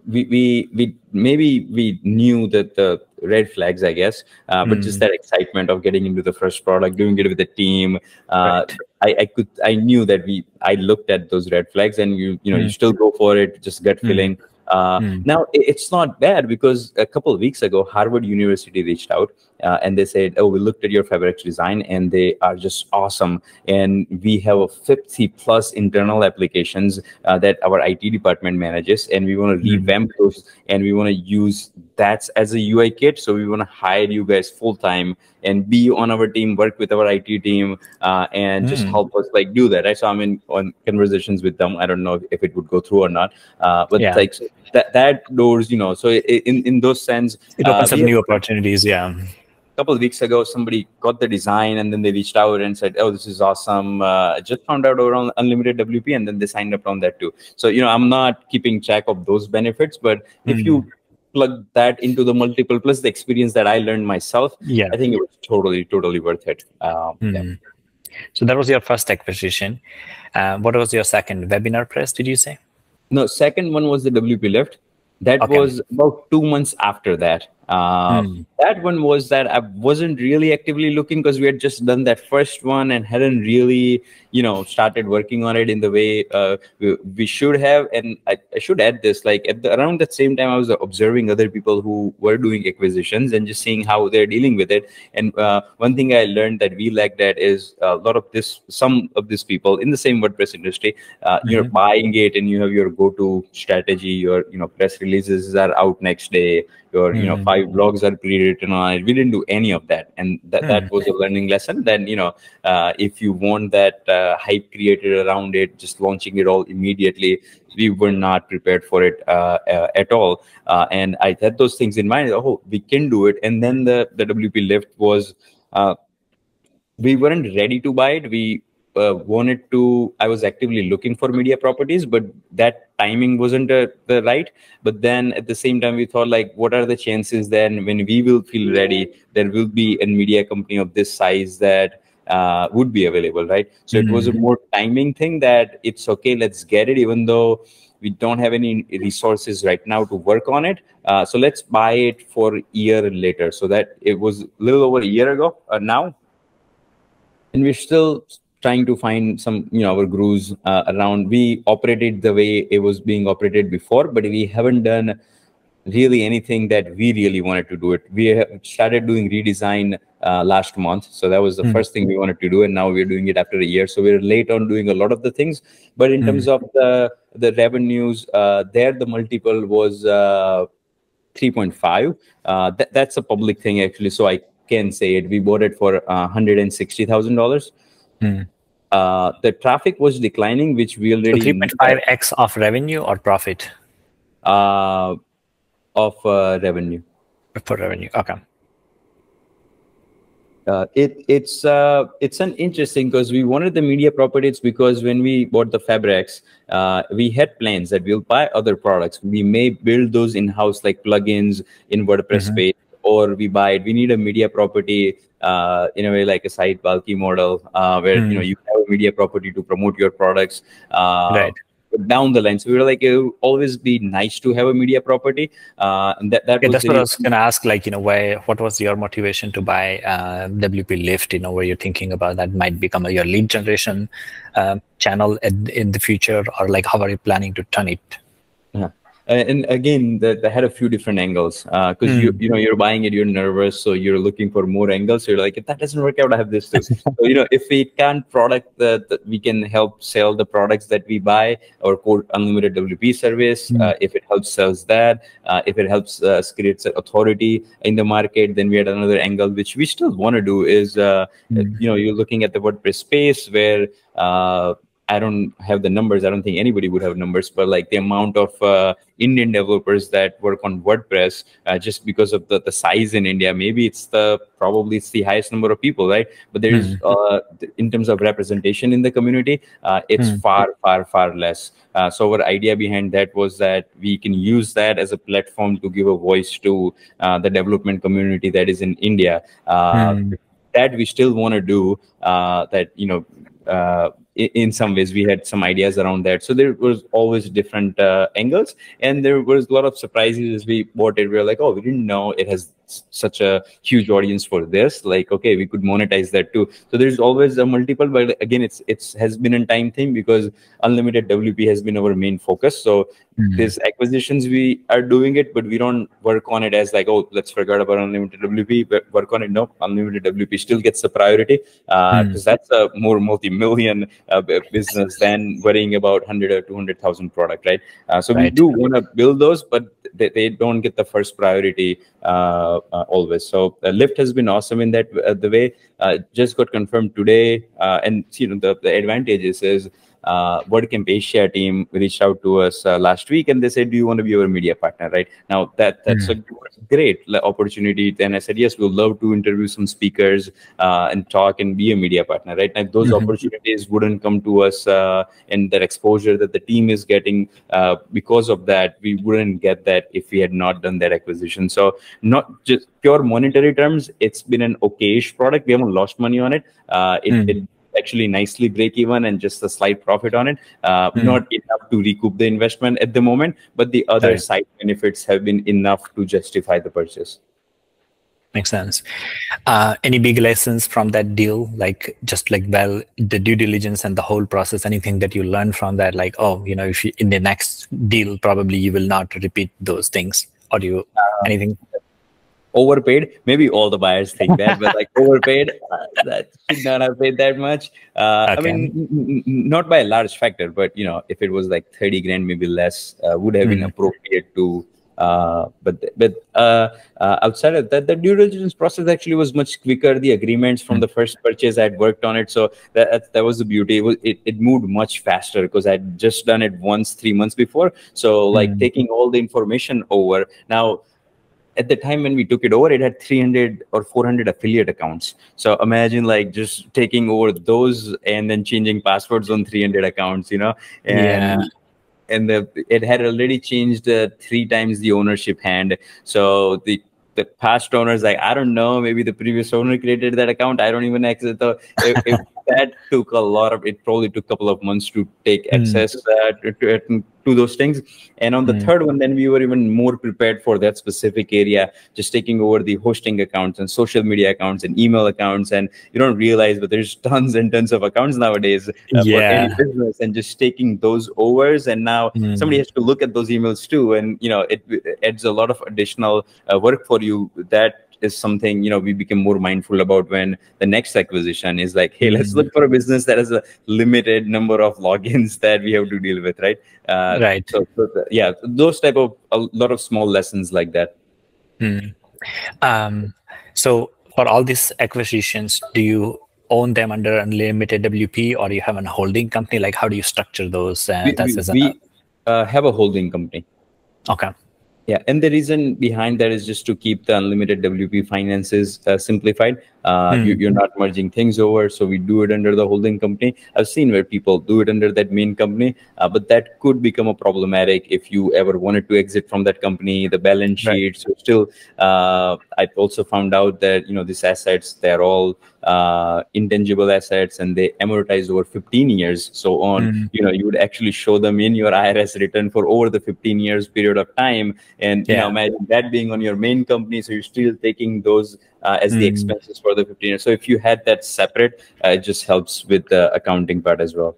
we knew that the red flags, I guess, but just that excitement of getting into the first product, doing it with the team. Right. I knew that I looked at those red flags, and you still go for it, just gut feeling. Now it's not bad, because a couple of weeks ago, Harvard University reached out and they said, oh, we looked at your Fabrx Design and they are just awesome. And we have a 50+ internal applications that our IT department manages, and we want to revamp those, and we want to use that as a UI kit. So we want to hire you guys full-time and be on our team, work with our IT team, and just help us do that. Right? So I'm on conversations with them. I don't know if it would go through or not, but so that doors, so in those sense, it opens up new opportunities. Yeah. A couple of weeks ago, somebody got the design, and then they reached out and said, oh, this is awesome. I just found out around UnlimitedWP, and then they signed up on that too. So, I'm not keeping track of those benefits, but if you plug that into the multiple plus the experience that I learned myself, I think it was totally worth it. So that was your first acquisition. What was your second? WebinarPress, did you say? No, second one was the WPLift. That was about 2 months after that. That one was that I wasn't really actively looking, because we had just done that first one and hadn't really, started working on it in the way we should have. And I should add this, around that same time, I was observing other people who were doing acquisitions and just seeing how they're dealing with it. And one thing I learned that we lacked at is some of these people in the same WordPress industry, you're buying it and you have your go-to strategy, your, press releases are out next day, your 5 blogs are pre-written on it. We didn't do any of that, and that was a learning lesson. Then if you want that hype created around it, just launching it all immediately, we were not prepared for it at all. And I had those things in mind. Oh, we can do it. And then the WPLift was, we weren't ready to buy it. We wanted to, I was actively looking for media properties, but that timing wasn't the right. But then at the same time, we thought, what are the chances then when we will feel ready, there will be a media company of this size that would be available, right? So it was a more timing thing, that it's okay, let's get it, even though we don't have any resources right now to work on it. So let's buy it for a year later. So that it was a little over a year ago now. And we're still trying to find some, our grooves around. We operated the way it was being operated before, but we haven't done really anything that we really wanted to do it. We have started doing redesign last month. So that was the first thing we wanted to do, and now we're doing it after a year. So we're late on doing a lot of the things. But in terms of the revenues, there the multiple was 3.5. That's a public thing actually, so I can say it. We bought it for $160,000. The traffic was declining, which we already. So 3.5x of revenue or profit? Of revenue. For revenue, okay. It's an interesting, because we wanted the media properties, because when we bought the Fabrx, we had plans that we'll buy other products. We may build those in-house, like plugins in WordPress space, or we buy it. We need a media property in a way, like a site bulky model, where you have a media property to promote your products. Right. Down the line, so we were like, it would always be nice to have a media property, and that's what I was going to ask. Like, what was your motivation to buy WPLift? Where you're thinking about that might become your lead generation channel in the future, or like how are you planning to turn it? Yeah. And again, that had a few different angles, because you're buying it, you're nervous, so you're looking for more angles. So you're like, if that doesn't work out, I have this too. So if we can't product that we can help sell the products that we buy, or quote Unlimited WP service. If it helps sells that, if it helps creates authority in the market, then we had another angle which we still want to do. Is you're looking at the WordPress space where I don't have the numbers. I don't think anybody would have numbers, but like the amount of Indian developers that work on WordPress, just because of the size in India, maybe it's probably the highest number of people, right? But there is, in terms of representation in the community, it's far less. So our idea behind that was that we can use that as a platform to give a voice to the development community that is in India. That we still want to do. In some ways we had some ideas around that, so there was always different angles, and there was a lot of surprises as we bought it. We were like, oh, we didn't know it has such a huge audience for this. Like, okay, we could monetize that too. So there's always a multiple, but again, it's has been a time thing, because Unlimited WP has been our main focus. So these acquisitions, we are doing it, but we don't work on it as like, oh, let's forget about Unlimited WP, but work on it. No, Unlimited WP still gets the priority, because that's a more multi-million business than worrying about 100 or 200,000 product, right? So we do want to build those, but they don't get the first priority always. So Lift has been awesome in that the way. Just got confirmed today, and the advantages is WordCamp Asia team reached out to us last week, and they said, do you want to be our media partner? Right now, that's a great opportunity. Then I said, yes, we'll love to interview some speakers and talk and be a media partner. Right now, those opportunities wouldn't come to us, and that exposure that the team is getting because of that, we wouldn't get that if we had not done that acquisition. So not just pure monetary terms, it's been an okayish product. We haven't lost money on it. It actually nicely break even and just a slight profit on it. Not enough to recoup the investment at the moment, but the other side benefits have been enough to justify the purchase. Makes sense. Any big lessons from that deal? Like the due diligence and the whole process, anything that you learned from that? Like, oh, if you, in the next deal, probably you will not repeat those things, or do you, anything? Overpaid, maybe all the buyers think that, but like overpaid, that should not have paid that much. I mean, not by a large factor, but if it was like 30 grand, maybe less, would have been appropriate to. But outside of that, the due diligence process actually was much quicker. The agreements from the first purchase, I had worked on it, so that was the beauty. It moved much faster because I'd just done it once 3 months before. So like taking all the information over now. At the time when we took it over, it had 300 or 400 affiliate accounts. So imagine like just taking over those and then changing passwords on 300 accounts, and it had already changed 3 times the ownership hand. So the past owners, like, I don't know, maybe the previous owner created that account. I don't even access it. If that took it probably took a couple of months to take access to those things. And on the third one, then we were even more prepared for that specific area, just taking over the hosting accounts and social media accounts and email accounts. And you don't realize, but there's tons and tons of accounts nowadays for any business, and just taking those overs. And now somebody has to look at those emails too. And, it adds a lot of additional work for you that is something, we became more mindful about when the next acquisition is like, hey, let's look for a business that has a limited number of logins that we have to deal with, right? Right. Yeah, those type of a lot of small lessons like that. So for all these acquisitions, do you own them under Unlimited WP, or you have a holding company? Like, how do you structure those? We have a holding company. Okay. Yeah, and the reason behind that is just to keep the Unlimited WP finances simplified. You're not merging things over, so we do it under the holding company. I've seen where people do it under that main company, but that could become a problematic if you ever wanted to exit from that company. The balance sheet. So still, I've also found out that these assets, they're all intangible assets, and they amortize over 15 years. So on, you would actually show them in your IRS return for over the 15 years period of time. And imagine that being on your main company, so you're still taking those as the expenses for the 15 years. So if you had that separate, it just helps with the accounting part as well.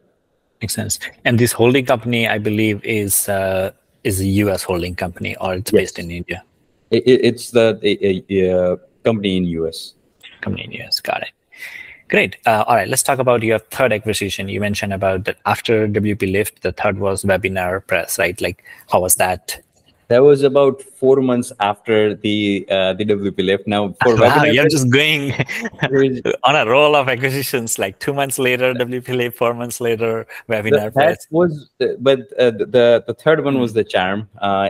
Makes sense. And this holding company, I believe, is a US holding company, or it's based in India? It's the company in US. Company in US, got it. Great. All right, let's talk about your third acquisition. You mentioned about that after WPLift, the third was WebinarPress, right? Like, how was that? That was about 4 months after the WPLift. Now, for wow, you're just going on a roll of acquisitions. Like 2 months later, WPLift, 4 months later, WebinarPress. That was, but the third one was the charm,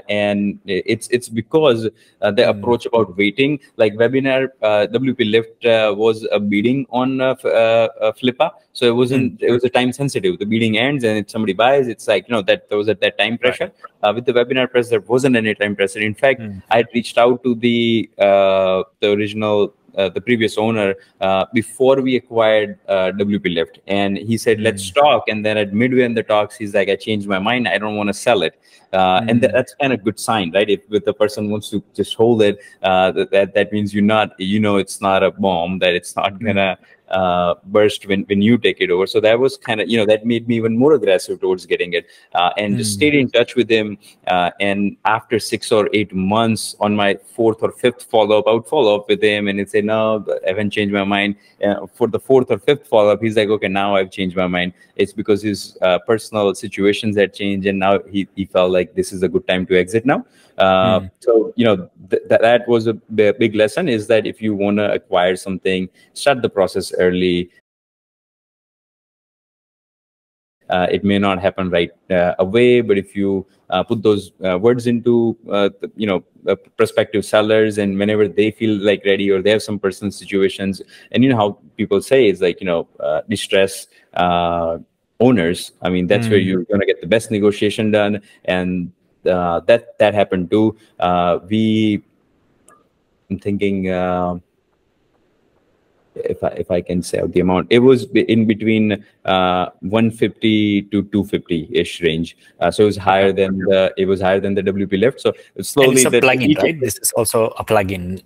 and it's because the approach about waiting, like WPLift was a bidding on Flippa. So it wasn't. It was a time sensitive. The bidding ends, and if somebody buys, it's like that there was at that time pressure. With the WebinarPress, there wasn't any time pressure. In fact, I had reached out to the original, the previous owner before we acquired WPLift, and he said, "Let's talk." And then at midway in the talks, he's like, "I changed my mind. I don't want to sell it." And that's kind of good sign, right? If the person wants to just hold it, that means it's not a bomb, that it's not gonna burst when you take it over. So that was kind of that made me even more aggressive towards getting it, and just stayed in touch with him. And after 6 or 8 months, on my 4th or 5th follow-up, I would follow up with him and he'd say, "No, I haven't changed my mind." For the 4th or 5th follow-up, he's like, "Okay, now I've changed my mind." It's because his personal situations had changed, and now he felt like this is a good time to exit now. So that was a big lesson, is that if you want to acquire something, start the process early. It may not happen right away, but if you put those words into prospective sellers, and whenever they feel like ready, or they have some personal situations, and how people say is like distress owners. I mean, that's where you're going to get the best negotiation done, and that happened too. I'm thinking. If I can say out the amount, it was in between 150 to 250-ish range. So it was higher than the WPLift. So slowly, and it's a plugin, right? This is also a plugin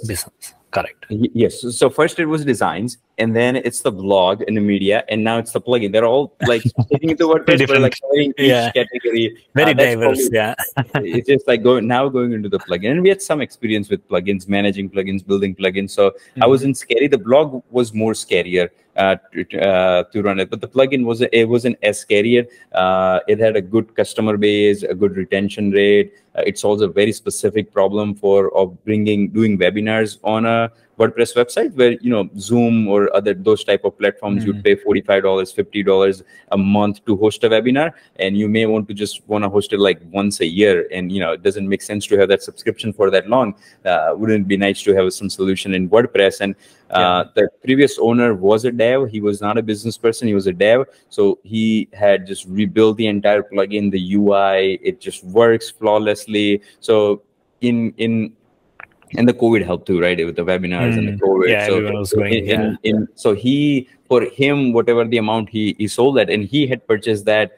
business. Correct. Yes. So first it was designs, and then it's the blog and the media, and now it's the plugin. They're all like taking into WordPress, but like covering each category. Very diverse. It's just like going into the plugin, and we had some experience with plugins, managing plugins, building plugins. So I wasn't scary. The blog was more scarier to run it, but the plugin wasn't as scarier. It had a good customer base, a good retention rate. It solves a very specific problem doing webinars on a WordPress website, where Zoom or those type of platforms, you'd pay $45, $50 a month to host a webinar, and you may want to host it like once a year, and it doesn't make sense to have that subscription for that long. Wouldn't it be nice to have some solution in WordPress? And the previous owner was a dev. He was not a business person. He was a dev. So he had just rebuilt the entire plugin, the UI. It just works flawlessly. So and the COVID helped too, right? With the webinars and the COVID. Yeah, everyone was going. So for him, whatever the amount he sold that, and he had purchased that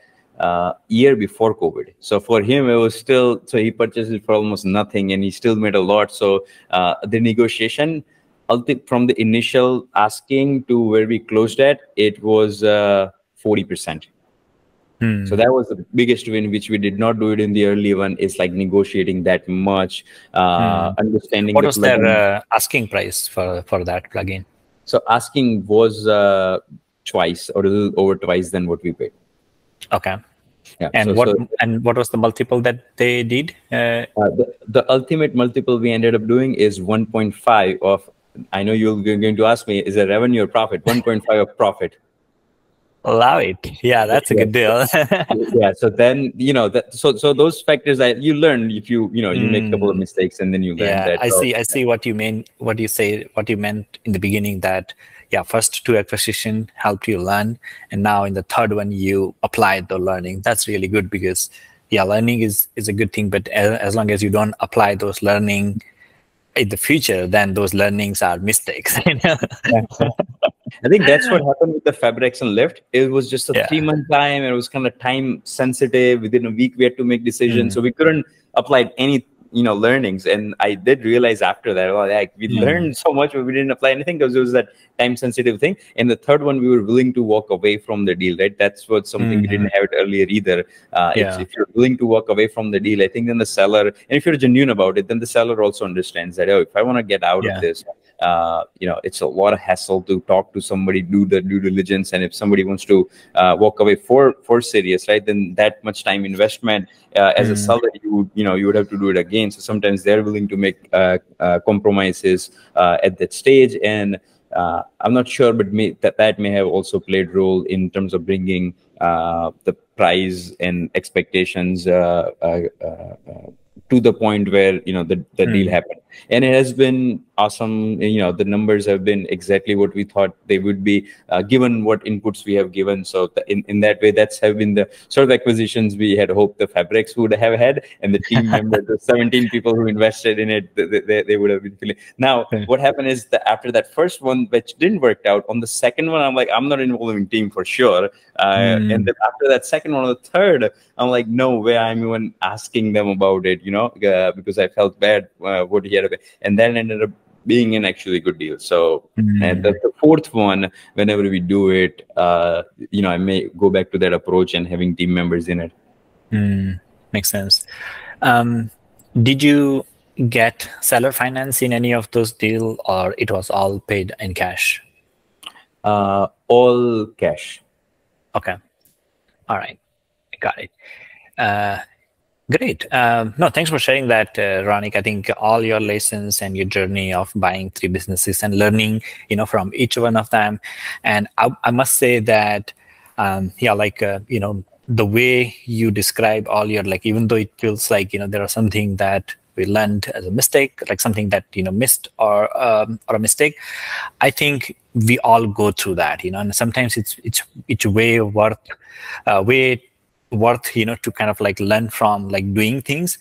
year before COVID. So for him, it was still, so he purchased it for almost nothing, and he still made a lot. So the negotiation, from the initial asking to where we closed at, it was 40%. So that was the biggest win, which we did not do it in the early one. Is like negotiating that much, understanding What the was plugin. their asking price for that plugin? So asking was twice or a little over twice than what we paid. Okay. Yeah. And what was the multiple that they did? The ultimate multiple we ended up doing is 1.5 of. I know you're going to ask me, is it revenue or profit? 1.5 of profit. Love it. Yeah, that's a good deal. Yeah. So then, so those factors that you learn if you make a couple of mistakes and then you learn yeah, that. I see what you mean. What you meant in the beginning, that first 2 acquisition helped you learn, and now in the third one you applied the learning. That's really good, because learning is a good thing, but as long as you don't apply those learning in the future, then those learnings are mistakes. I think that's what happened with the Fabrx and Lift. It was just a 3-month time, and it was kind of time sensitive. Within a week, we had to make decisions, so we couldn't apply any learnings. And I did realize after that, like, we learned so much, but we didn't apply anything because it was that time sensitive thing. And the third one, we were willing to walk away from the deal, right? That's what something we didn't have it earlier either. If you're willing to walk away from the deal, I think then the seller, and if you're genuine about it, then the seller also understands that, if I want to get out of this, it's a lot of hassle to talk to somebody, do the due diligence, and if somebody wants to walk away for serious, right, then that much time investment as a seller, you would have to do it again. So sometimes they're willing to make compromises at that stage, and I'm not sure, but that may have also played role in terms of bringing the price and expectations to the point where the deal happened. And it has been awesome. The numbers have been exactly what we thought they would be, given what inputs we have given. So in that way, that's have been the sort of acquisitions we had hoped the Fabrx would have had, and the team members, the 17 people who invested in it, they would have been feeling. Now, what happened is that after that first one, which didn't work out, on the second one, I'm like, I'm not involving team for sure. And then after that second one, or the third, I'm like, no way I'm even asking them about it, because I felt bad what he had. And then ended up being an actually good deal. So and the fourth one, whenever we do it, I may go back to that approach and having team members in it. Makes sense. Did you get seller finance in any of those deals, or it was all paid in cash? All cash. Okay. All right. Got it. Great. No, thanks for sharing that, Ronik. I think all your lessons and your journey of buying 3 businesses and learning, from each one of them. And I must say that, the way you describe all your, even though it feels like, there are something that we learned as a mistake, like something that, missed or a mistake. I think we all go through that, and sometimes it's way worth to kind of learn from doing things,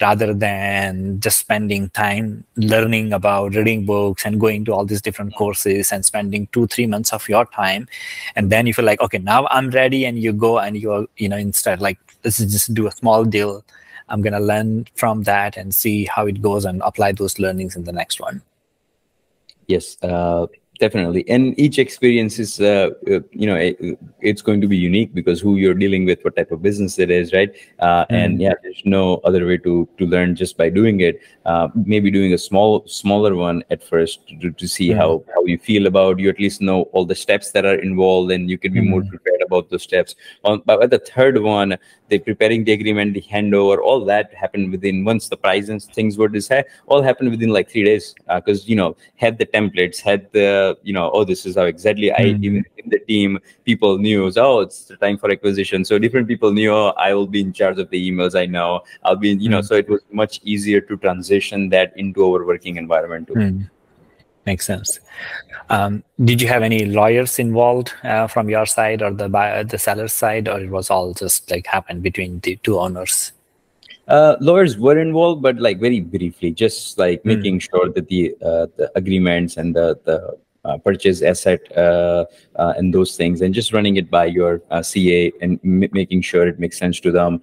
rather than just spending time learning about reading books and going to all these different courses and spending 2-3 months of your time, and then you feel like, okay, now I'm ready, and you go and you're instead this is just do a small deal. I'm gonna learn from that and see how it goes and apply those learnings in the next one. Yes. Definitely. And each experience is, it's going to be unique, because who you're dealing with, what type of business it is, right? And there's no other way to learn just by doing it. Maybe doing a smaller one at first to see how you feel about, you at least know all the steps that are involved, and you can be more prepared about those steps. But at the third one, the preparing the agreement, the handover, all that happened within, once the price and things were decided, all happened within 3 days, because had the templates, had the this is how exactly even in the team, people knew, it's the time for acquisition. So different people knew, I will be in charge of the emails. I know I'll be in, so it was much easier to transition that into our working environment too. Makes sense. Did you have any lawyers involved from your side or the seller's side, or it was all just happened between the 2 owners? Lawyers were involved, but very briefly, just making sure that the agreements and the purchase asset and those things, and just running it by your CA and making sure it makes sense to them.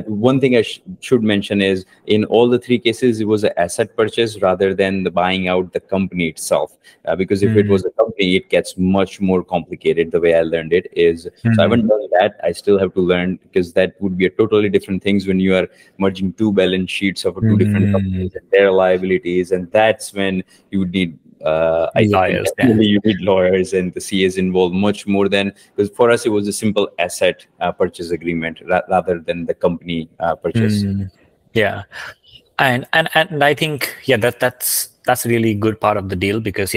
One thing I should mention is in all the three cases, it was an asset purchase rather than the buying out the company itself. Because if it was a company, it gets much more complicated. The way I learned it is, so I haven't done that. I still have to learn, because that would be a totally different things when you are merging two balance sheets of two different companies and their liabilities, and that's when you would need I think definitely you need lawyers, and the CAs involved much more than, because for us it was a simple asset purchase agreement rather than the company purchase. Yeah, and I think that's really good part of the deal, because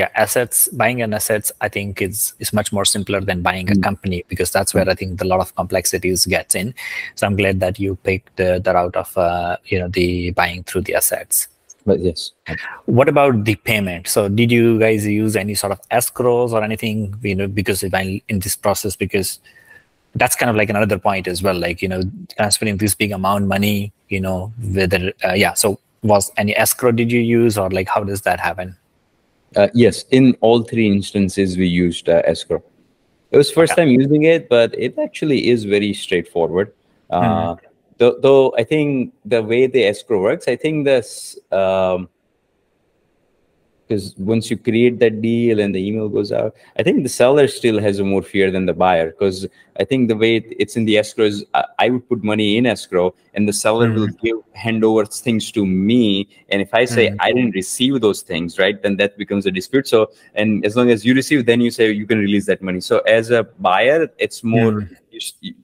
buying an assets I think is much more simpler than buying a company, because that's where I think a lot of complexities gets in. So I'm glad that you picked the route of the buying through the assets. But yes. What about the payment? So did you guys use any sort of escrows or anything, because in this process, because that's kind of like another point as well, like, transferring this big amount of money, whether, so was any escrow did you use, or like, how does that happen? Yes, in all three instances, we used escrow. It was first time using it, but it actually is very straightforward. Though I think the way the escrow works, I think this, because once you create that deal and the email goes out, I think the seller still has a more fear than the buyer, because I think the way it's in the escrow is I would put money in escrow and the seller will hand over things to me. And if I say I didn't receive those things, right, then that becomes a dispute. So, and as long as you receive, then you say you can release that money. So as a buyer, it's more,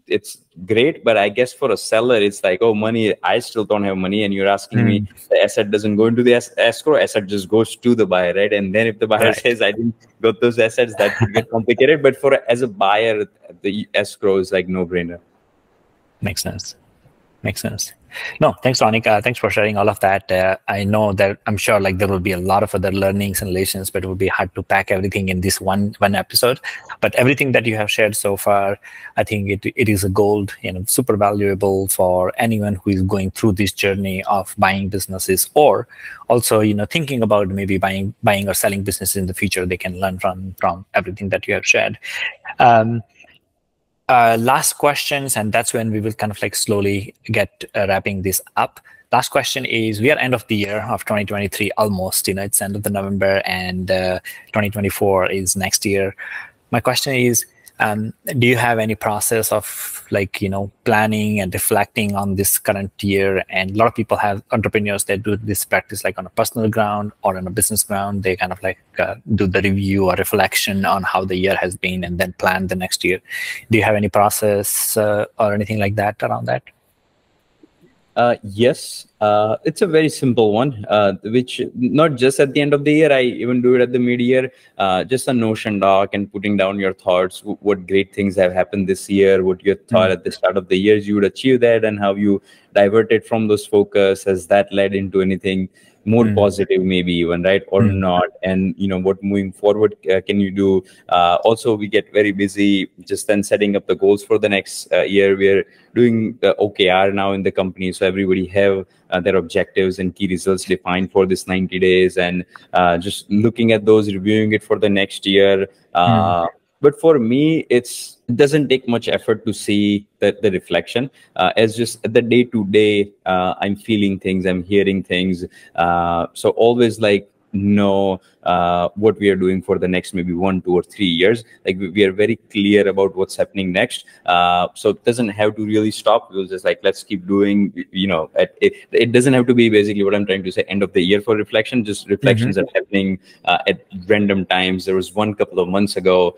it's great, but I guess for a seller, it's like, oh, money, I still don't have money, and you're asking me, the asset doesn't go into the escrow, asset just goes to the buyer, right? And then if the buyer says I didn't got those assets, that could get complicated. But as a buyer, the escrow is like no-brainer. Makes sense. Makes sense. No, thanks, Ronik. Thanks for sharing all of that. I know that I'm sure like there will be a lot of other learnings and lessons, but it would be hard to pack everything in this one episode. But everything that you have shared so far, I think it is a gold, super valuable for anyone who is going through this journey of buying businesses, or also, thinking about maybe buying or selling businesses in the future. They can learn from everything that you have shared. Last questions, and that's when we will kind of like slowly get wrapping this up. Last question is, we are end of the year of 2023 almost, it's end of the November, and 2024 is next year. My question is, do you have any process of like, planning and reflecting on this current year? And a lot of people have entrepreneurs that do this practice like on a personal ground or on a business ground. They kind of like do the review or reflection on how the year has been and then plan the next year. Do you have any process or anything like that around that? Yes, it's a very simple one, which not just at the end of the year, I even do it at the mid-year, just a Notion doc and putting down your thoughts, what great things have happened this year, what you thought at the start of the year you would achieve that, and how you diverted from those focus. Has that led into anything more positive, maybe even, right, or not? And what moving forward can you do? Also, we get very busy just then setting up the goals for the next year. We're doing the OKR now in the company, so everybody have their objectives and key results defined for this 90 days, and just looking at those, reviewing it for the next year. But for me, it doesn't take much effort to see the reflection. As just the day-to-day, I'm feeling things, I'm hearing things. So always like know what we are doing for the next maybe 1, 2, or 3 years. Like we are very clear about what's happening next. So it doesn't have to really stop. We'll just like, let's keep doing, it doesn't have to be basically what I'm trying to say, end of the year for reflection. Just reflections are happening at random times. There was one couple of months ago,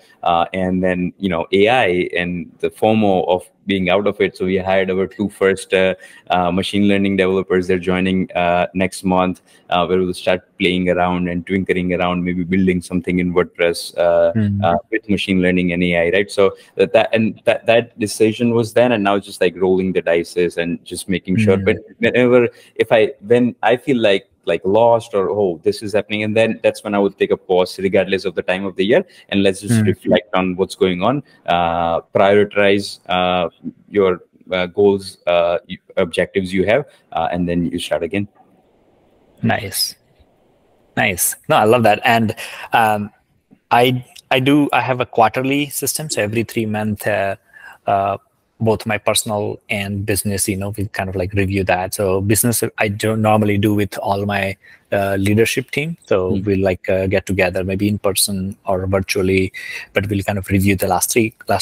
and then, AI and the FOMO of being out of it. So we hired our 2 first machine learning developers. They're joining next month, where we'll start playing around and tinkering around, maybe building something in WordPress with machine learning and AI, right? So that decision was then, and now just like rolling the dice and just making sure. But when I feel like lost or, oh, this is happening, and then that's when I would take a pause regardless of the time of the year, and let's just reflect on what's going on, prioritize your goals, objectives you have, and then you start again. Nice. No, I love that. And I have a quarterly system, so every 3 months, both my personal and business, we kind of like review that. So business, I don't normally do with all my leadership team. So we'll like get together, maybe in person or virtually, but we'll kind of review the last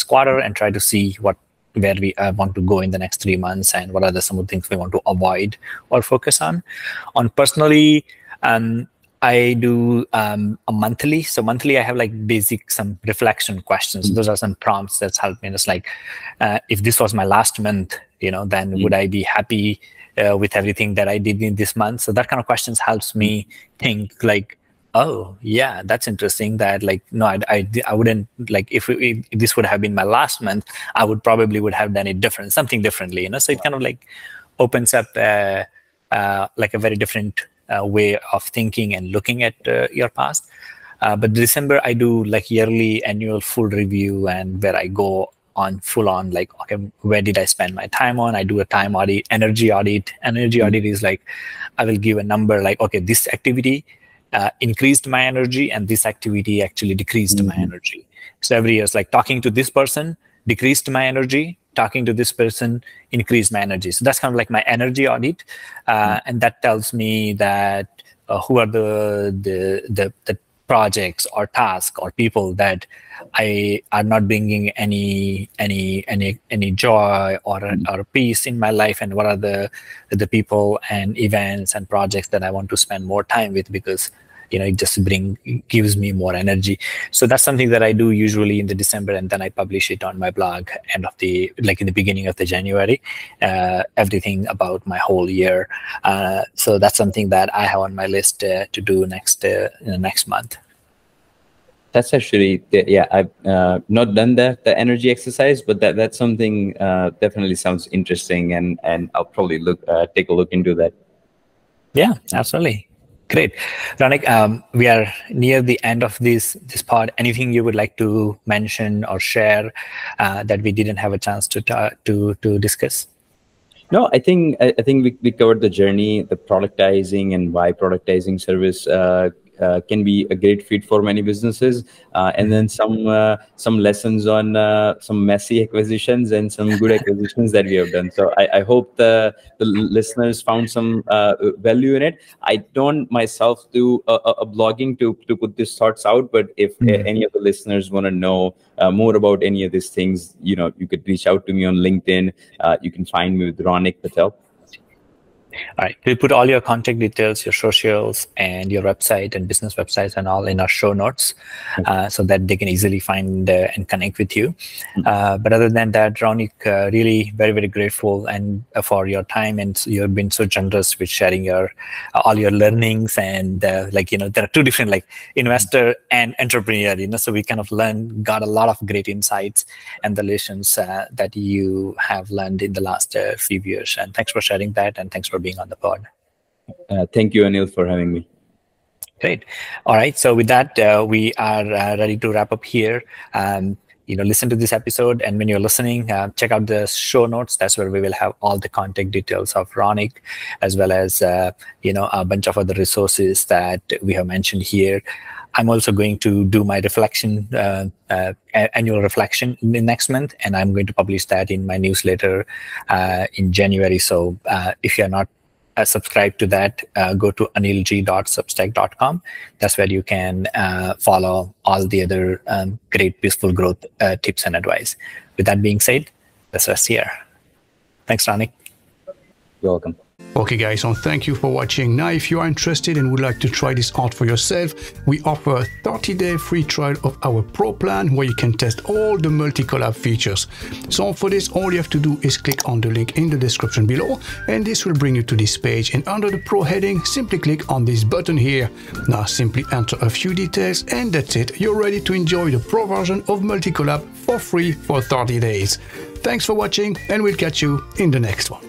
quarter and try to see where we want to go in the next 3 months and what are some of the things we want to avoid or focus on. Personally, I do a monthly. So monthly, I have like basic some reflection questions. Those are some prompts that's helped me. It's like, if this was my last month, then would I be happy with everything that I did in this month? So that kind of questions helps me think like, oh yeah, that's interesting. That like, no, I wouldn't like if this would have been my last month, I would have done it something differently. So it kind of like opens up like a very different way of thinking and looking at your past. But December, I do like yearly annual full review, and where I go on full on like, okay, where did I spend my time on? I do a time audit, energy audit. Energy audit is like, I will give a number like, okay, this activity increased my energy and this activity actually decreased my energy. So every year it's like talking to this person decreased my energy, talking to this person increased my energy. So that's kind of like my energy audit. And that tells me that who are the projects or tasks or people that I are not bringing any joy or peace in my life, and what are the people and events and projects that I want to spend more time with, because it just gives me more energy. So that's something that I do usually in the December, and then I publish it on my blog in the beginning of the January, everything about my whole year. So that's something that I have on my list to do next month. That's actually, yeah, I've not done the energy exercise, but that's something definitely sounds interesting, and I'll probably take a look into that. Yeah, absolutely. Great. Ronik, we are near the end of this pod. Anything you would like to mention or share that we didn't have a chance to discuss? No, I think we covered the journey, the productizing, and why productizing service can be a great fit for many businesses, and then some lessons on some messy acquisitions and some good acquisitions that we have done. So I hope the listeners found some value in it. I don't myself do a blogging to put these thoughts out, but if any of the listeners want to know more about any of these things, you could reach out to me on LinkedIn. You can find me with Ronik Patel. All right. We'll put all your contact details, your socials, and your website and business websites and all in our show notes, so that they can easily find and connect with you. But other than that, Ronik, really very, very grateful and for your time, and you've been so generous with sharing all your learnings. And there are two different investor and entrepreneur. So we kind of got a lot of great insights and the lessons that you have learned in the last few years. And thanks for sharing that, and thanks for being on the pod. Thank you, Anil, for having me. Great. All right. So with that, we are ready to wrap up here. Listen to this episode, and when you're listening, check out the show notes. That's where we will have all the contact details of Ronik, as well as a bunch of other resources that we have mentioned here. I'm also going to do my reflection, annual reflection next month, and I'm going to publish that in my newsletter in January. So if you're not subscribed to that, go to anilg.substack.com. That's where you can follow all the other great peaceful growth tips and advice. With that being said, let's rest here. Thanks, Ronik. You're welcome. Okay guys, so thank you for watching. Now if you are interested and would like to try this out for yourself, we offer a 30-day free trial of our Pro plan where you can test all the Multicollab features. So for this, all you have to do is click on the link in the description below, and this will bring you to this page, and under the Pro heading, simply click on this button here. Now simply enter a few details, and that's it. You're ready to enjoy the Pro version of Multicollab for free for 30 days. Thanks for watching, and we'll catch you in the next one.